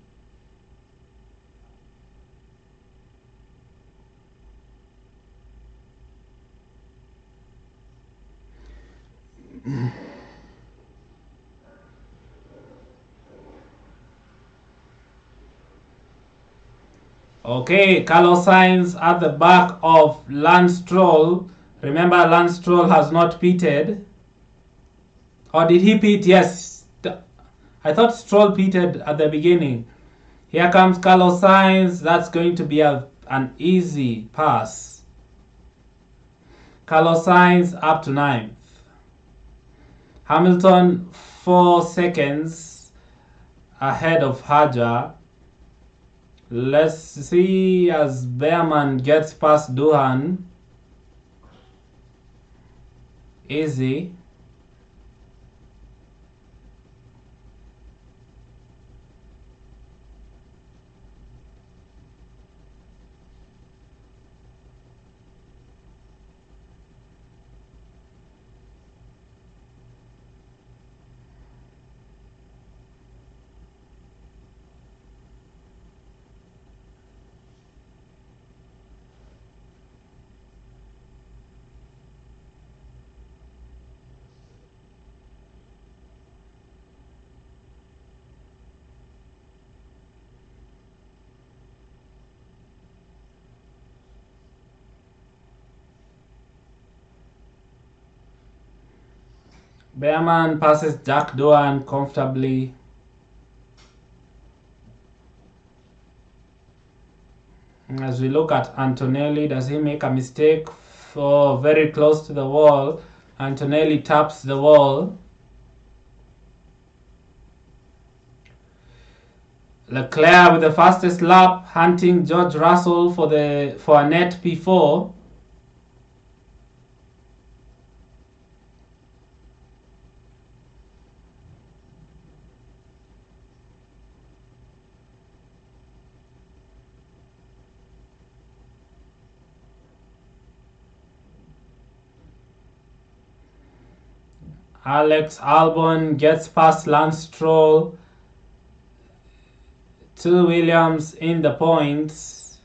Okay, Carlos Sainz at the back of Lance Stroll. Remember, Lance Stroll has not pitted. Or did he pit? Yes. I thought Stroll pitted at the beginning. Here comes Carlos Sainz. That's going to be an easy pass. Carlos Sainz up to 9th. Hamilton 4 seconds ahead of Hajar. Let's see as Behrman gets past Duhan. Easy. Behrman passes Jack Duhan comfortably. As we look at Antonelli, does he make a mistake? For very close to the wall. Antonelli taps the wall. Leclerc with the fastest lap, hunting George Russell for a net P4. Alex Albon gets past Lance Stroll. 2 Williams in the points.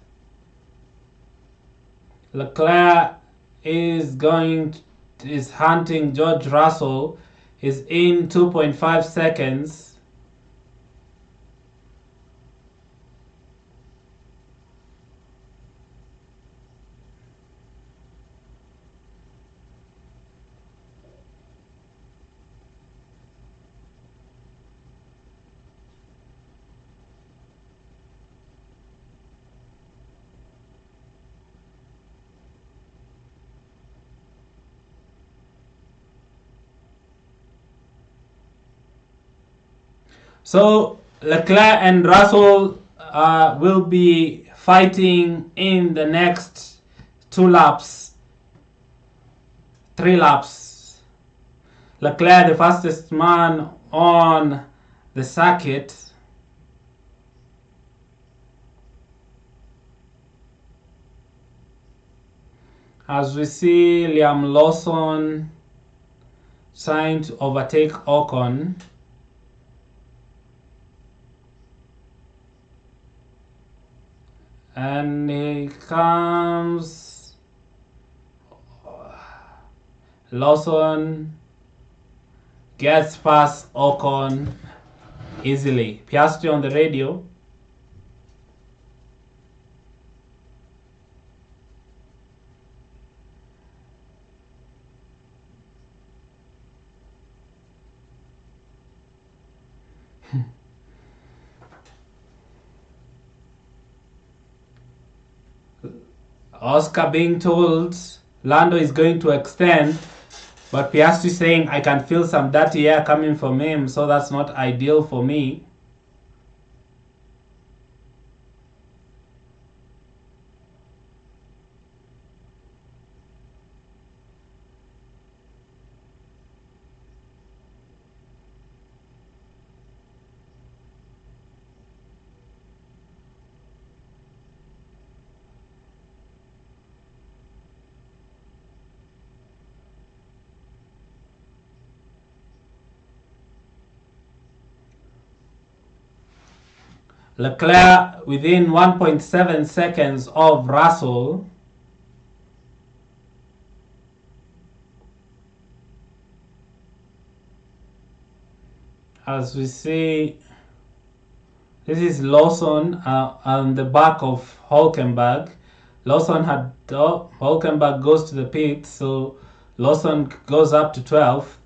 Leclerc is hunting George Russell. Is in 2.5 seconds. So Leclerc and Russell will be fighting in the next 3 laps. Leclerc, the fastest man on the circuit. As we see Liam Lawson trying to overtake Ocon. And he comes. Lawson gets past Ocon easily. Piastri on the radio. Oscar being told Lando is going to extend, but Piastri saying I can feel some dirty air coming from him, so that's not ideal for me. Leclerc within 1.7 seconds of Russell. As we see, this is Lawson on the back of Hülkenberg. Hülkenberg goes to the pit, so Lawson goes up to 12th.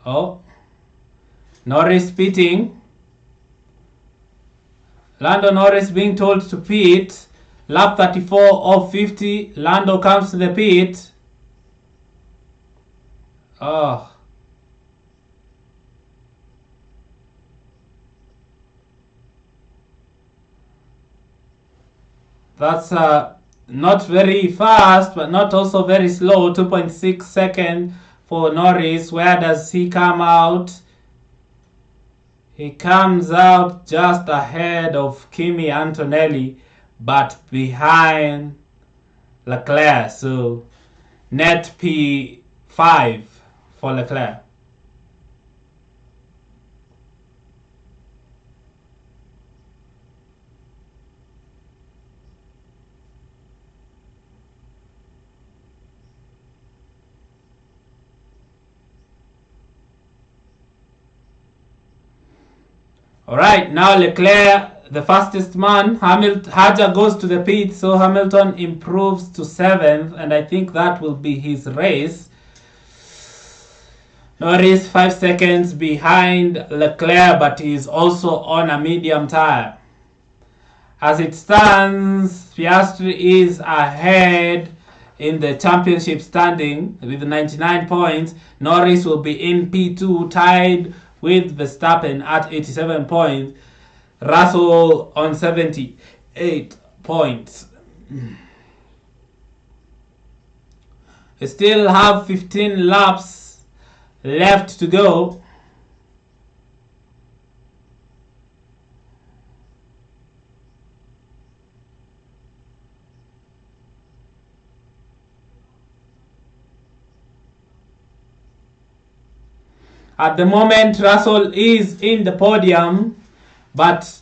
Oh, Norris pitting. Lando Norris being told to pit. Lap 34 of 50. Lando comes to the pit. Oh. That's not very fast, but not also very slow. 2.6 seconds for Norris. Where does he come out? He comes out just ahead of Kimi Antonelli, but behind Leclerc. So net P5 for Leclerc. All right, now Leclerc the fastest man. Haja goes to the pit, so Hamilton improves to 7th, and I think that will be his race. Norris 5 seconds behind Leclerc, but he is also on a medium tire. As it stands, Piastri is ahead in the championship standing with 99 points. Norris will be in P2 tied with Verstappen at 87 points. Russell on 78 points. We still have 15 laps left to go. At the moment, Russell is in the podium, but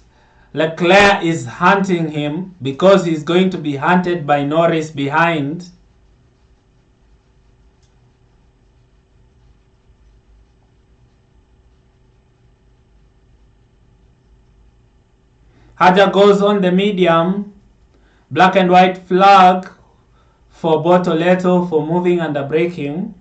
Leclerc is hunting him because he's going to be hunted by Norris behind. Haja goes on the medium. Black and white flag for Bortoleto for moving under braking.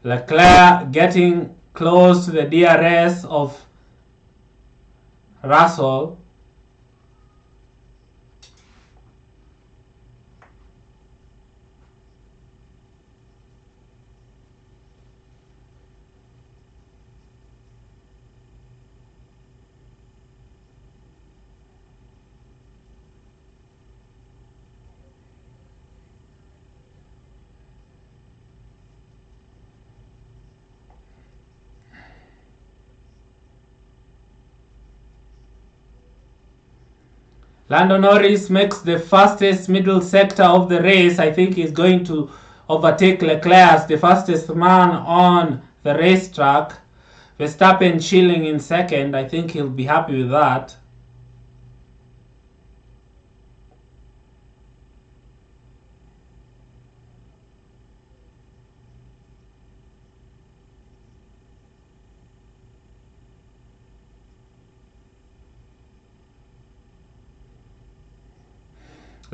Leclerc getting close to the DRS of Russell. Lando Norris makes the fastest middle sector of the race. I think he's going to overtake Leclerc as the fastest man on the racetrack. Verstappen chilling in second. I think he'll be happy with that.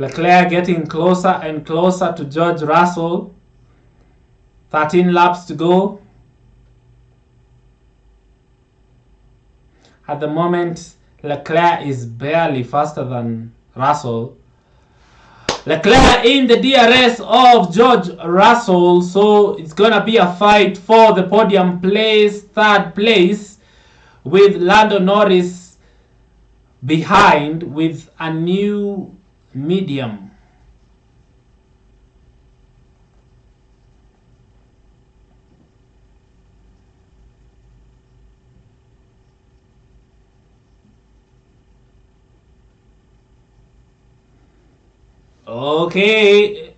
Leclerc getting closer and closer to George Russell. 13 laps to go. At the moment, Leclerc is barely faster than Russell. Leclerc in the DRS of George Russell, so it's gonna be a fight for the podium place, third place, with Lando Norris behind with a new medium. Okay,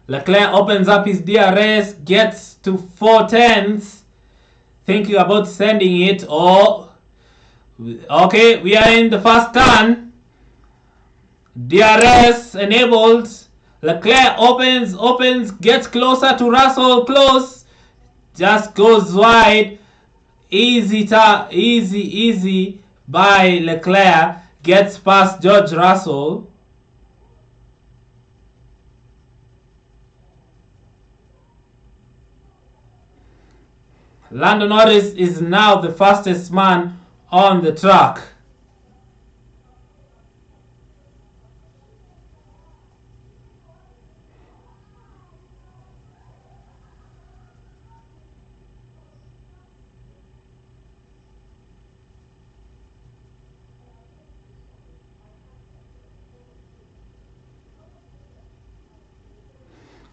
Leclerc opens up his DRS, gets to 4/10, thinking about sending it. Okay, we are in the first turn. DRS enabled. Leclerc opens, gets closer to Russell, close, just goes wide. Easy by Leclerc, gets past George Russell. Lando Norris is now the fastest man on the track.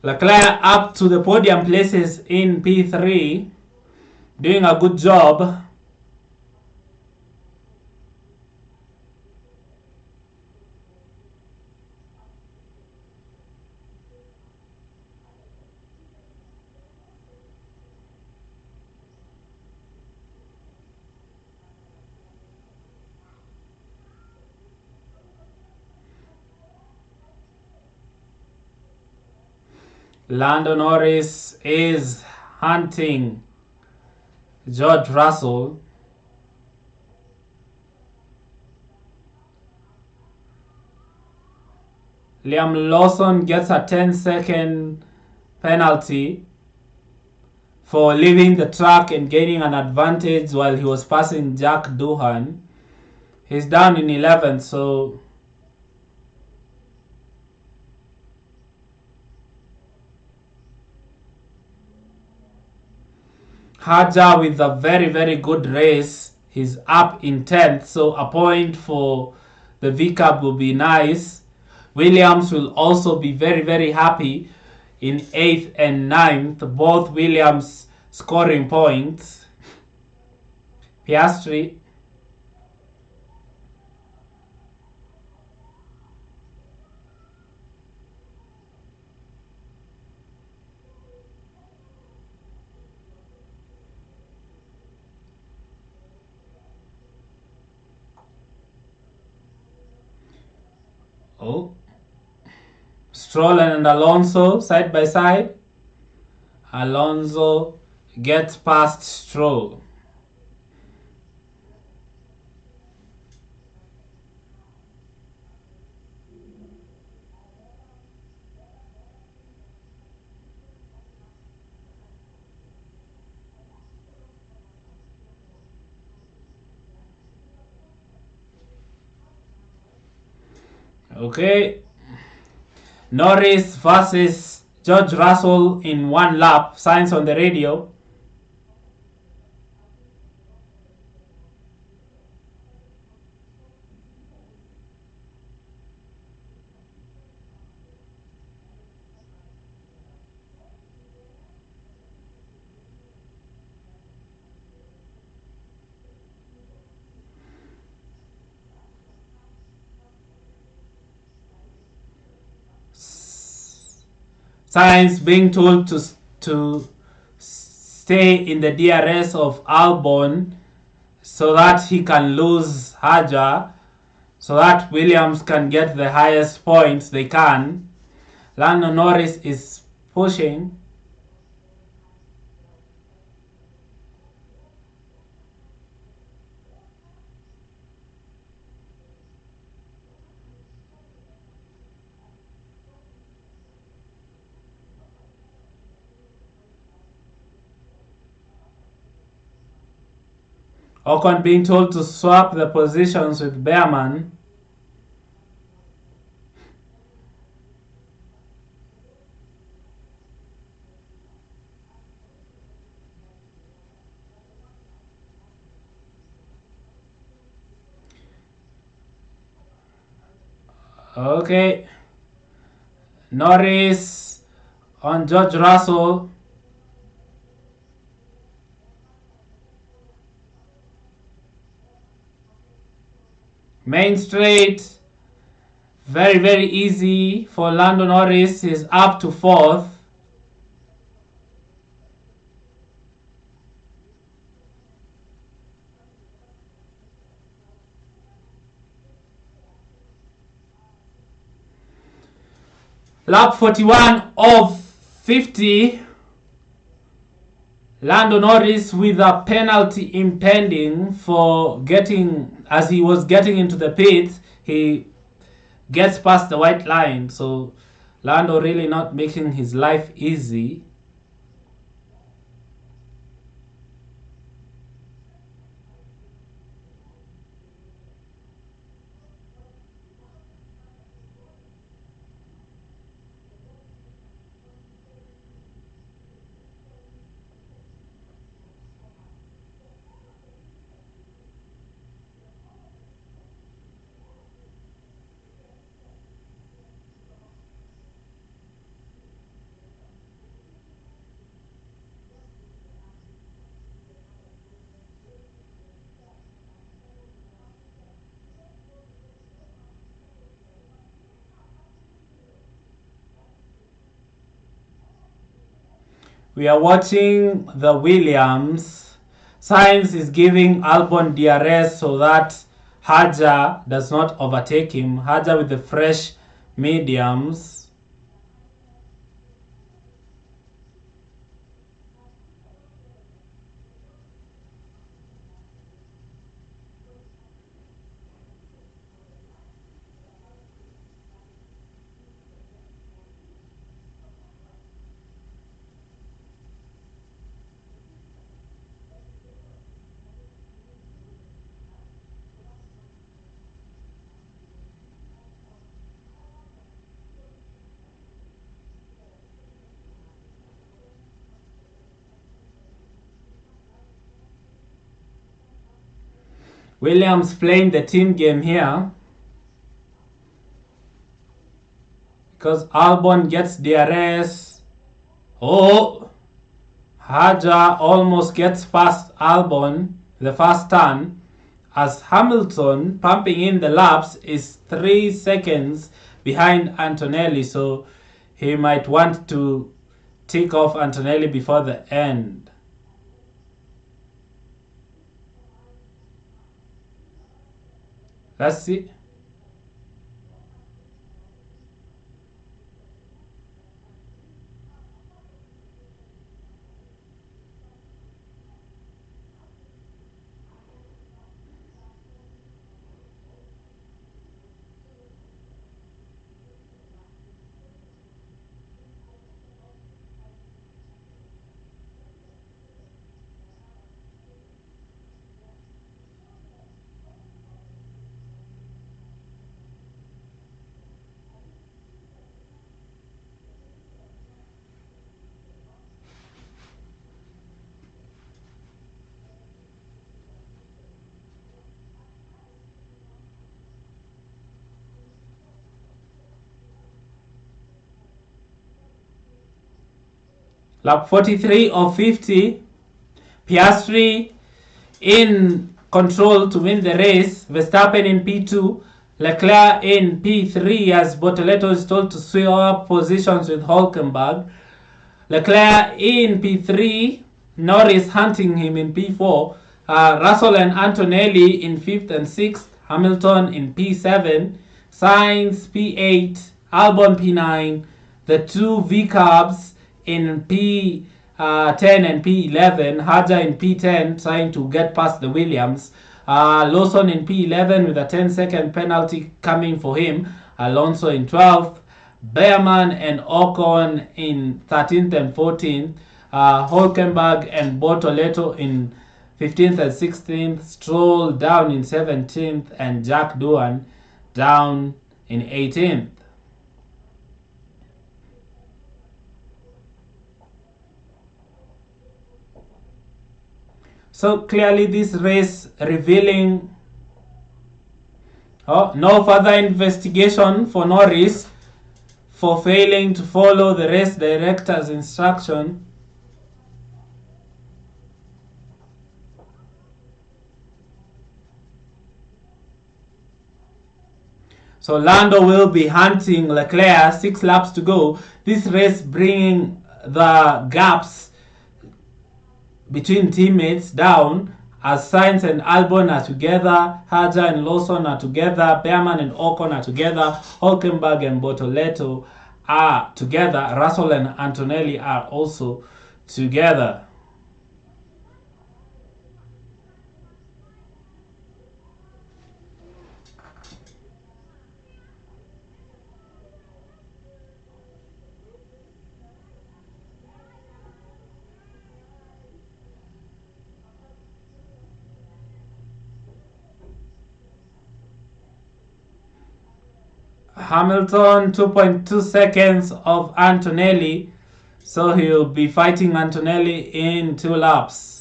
Leclerc up to the podium places in P3, doing a good job. Lando Norris is hunting George Russell. Liam Lawson gets a 10-second penalty for leaving the track and gaining an advantage while he was passing Jack Doohan. He's down in 11th, so Haja with a very good race. He's up in 10th, so a point for the VCAP will be nice. Williams will also be very happy in 8th and 9th, both Williams scoring points. Piastri. Oh. Stroll and Alonso side by side. Alonso gets past Stroll. Okay. Norris versus George Russell in one lap. Signs on the radio. Sainz being told to stay in the DRS of Albon so that he can lose Haja, so that Williams can get the highest points they can. Lando Norris is pushing. Ocon being told to swap the positions with Behrman. Okay. Norris on George Russell. Main straight. Very easy for Lando Norris. He's up to 4th. Lap 41 of 50. Lando Norris with a penalty impending for getting, as he was getting into the pits, he gets past the white line. So Lando really not making his life easy. We are watching the Williams. Sainz is giving Albon DRS so that Haja does not overtake him. Haja with the fresh mediums. Williams playing the team game here because Albon gets DRS. Oh, Haja almost gets past Albon the first turn, as Hamilton, pumping in the laps, is 3 seconds behind Antonelli, so he might want to tick off Antonelli before the end. Let's see. Lap 43 of 50. Piastri in control to win the race. Verstappen in P2. Leclerc in P3 as Bortoleto is told to swap positions with Hulkenberg. Leclerc in P3. Norris hunting him in P4. Russell and Antonelli in 5th and 6th. Hamilton in P7. Sainz P8. Albon P9. The two V-Carbs in P10 and P11. Haja in P10 trying to get past the Williams. Lawson in P11 with a 10-second penalty coming for him. Alonso in 12th. Behrman and Ocon in 13th and 14th. Hulkenberg and Bortoleto in 15th and 16th. Stroll down in 17th and Jack Doohan down in 18th. So clearly this race revealing no further investigation for Norris for failing to follow the race director's instruction. So Lando will be hunting Leclerc, 6 laps to go. This race bringing the gaps between teammates down, as Sainz and Albon are together, Haja and Lawson are together, Behrman and Ocon are together, Hulkenberg and Bortoleto are together, Russell and Antonelli are also together. Hamilton 2.2 seconds of Antonelli, so he'll be fighting Antonelli in 2 laps.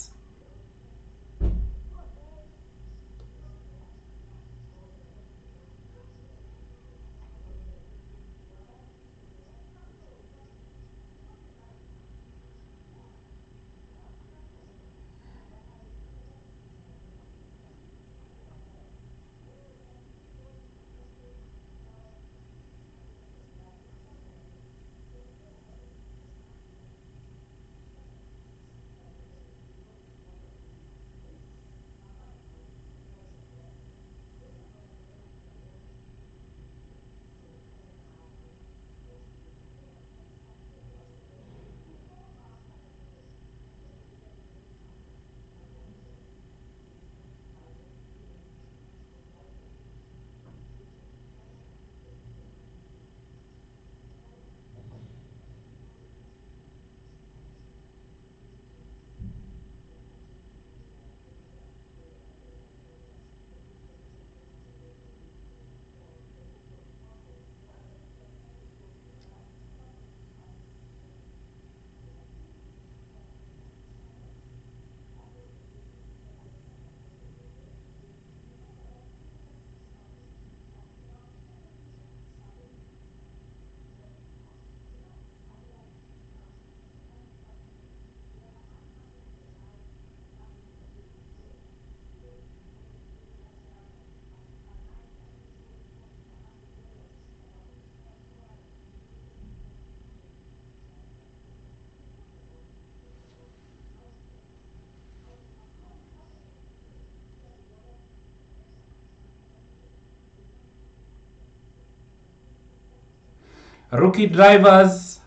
Rookie drivers: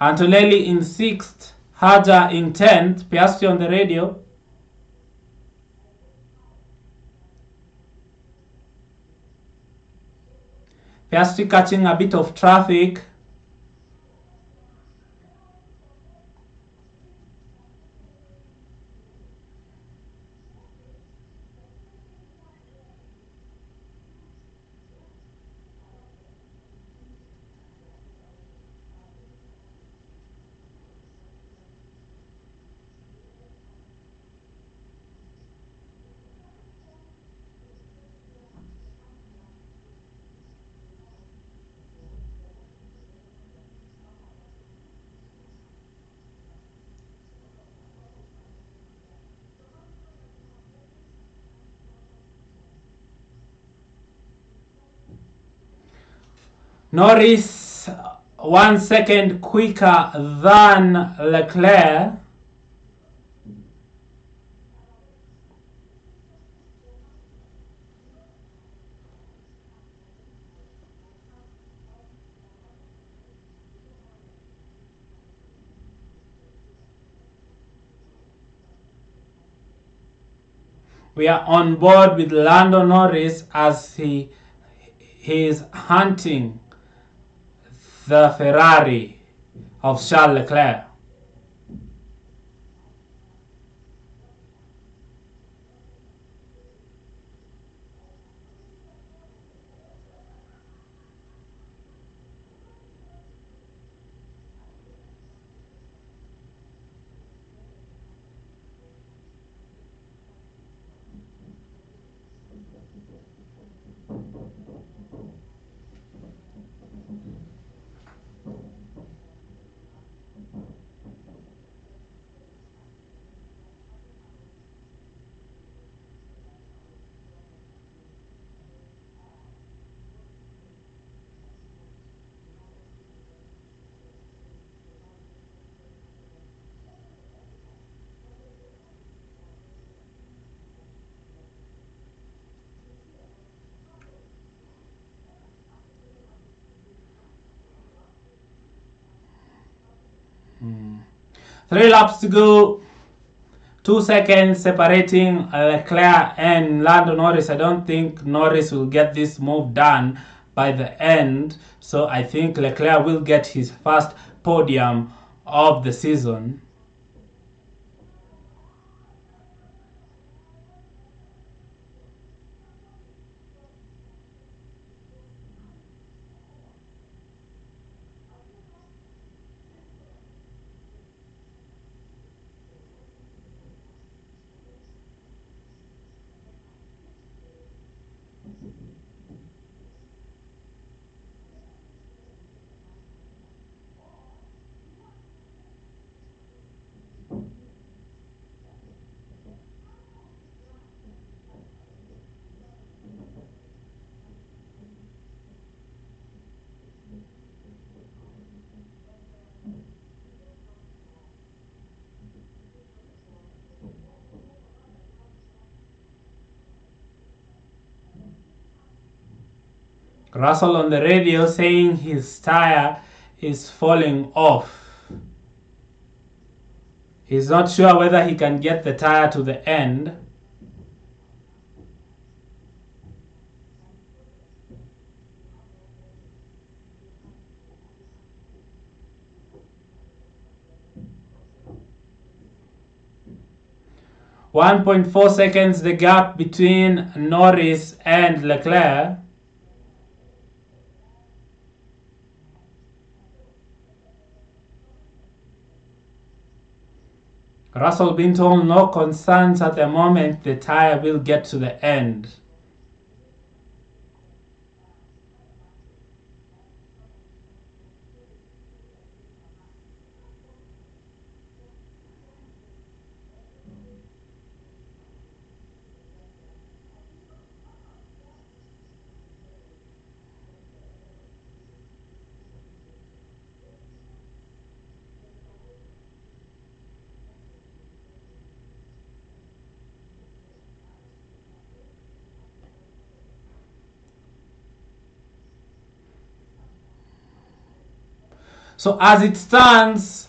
Antonelli in 6th, Haja in 10th. Piastri on the radio. Piastri catching a bit of traffic. Norris 1 second quicker than Leclerc. We are on board with Lando Norris as he is hunting the Ferrari of Charles Leclerc. Three laps to go. 2 seconds separating Leclerc and Lando Norris. I don't think Norris will get this move done by the end. So I think Leclerc will get his first podium of the season. Russell on the radio saying his tire is falling off. He's not sure whether he can get the tire to the end. .4 seconds the gap between Norris and Leclerc. Russell being told no concerns at the moment, the tire will get to the end. So as it stands,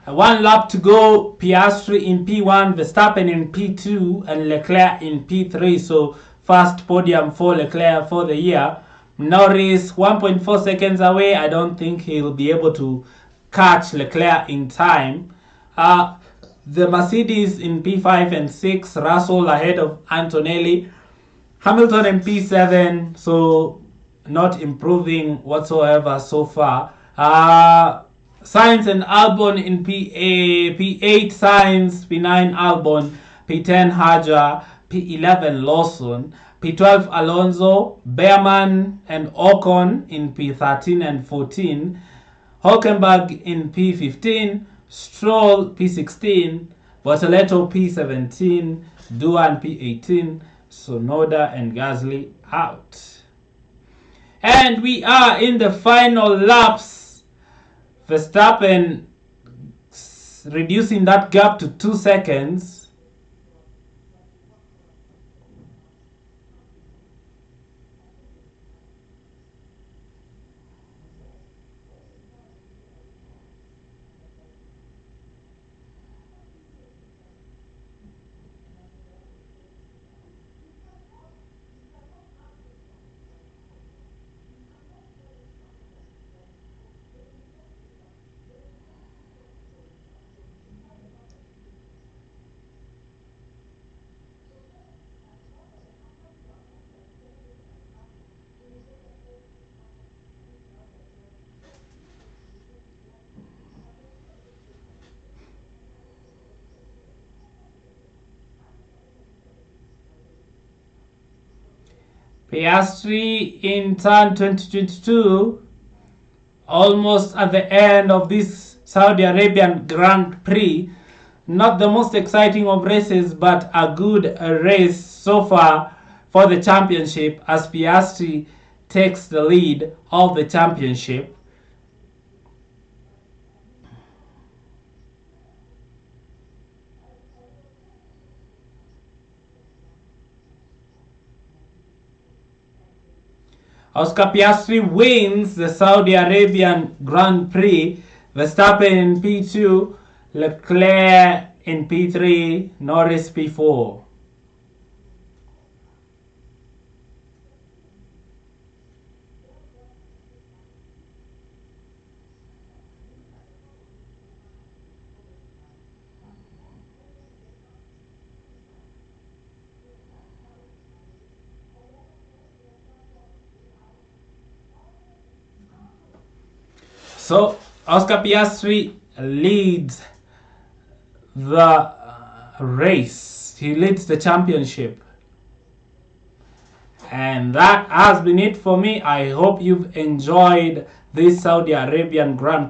one lap to go, Piastri in P1, Verstappen in P2, and Leclerc in P3. So first podium for Leclerc for the year. Norris 1.4 seconds away. I don't think he'll be able to catch Leclerc in time. The Mercedes in P5 and 6, Russell ahead of Antonelli. Hamilton in P7, so not improving whatsoever so far. Sainz and Albon in P8, Sainz, P9 Albon, P10 Hajar, P11 Lawson, P12 Alonso, Behrman and Ocon in P13 and 14, Hulkenberg in P15, Stroll P16, Bortoleto P17, Duan P18, Sonoda and Gasly out. And we are in the final laps. Verstappen reducing that gap to 2 seconds. Piastri in turn 2022, almost at the end of this Saudi Arabian Grand Prix. Not the most exciting of races, but a good race so far for the championship as Piastri takes the lead of the championship. Oscar Piastri wins the Saudi Arabian Grand Prix. Verstappen in P2, Leclerc in P3, Norris P4. So Oscar Piastri leads the race. He leads the championship. And that has been it for me. I hope you've enjoyed this Saudi Arabian Grand Prix.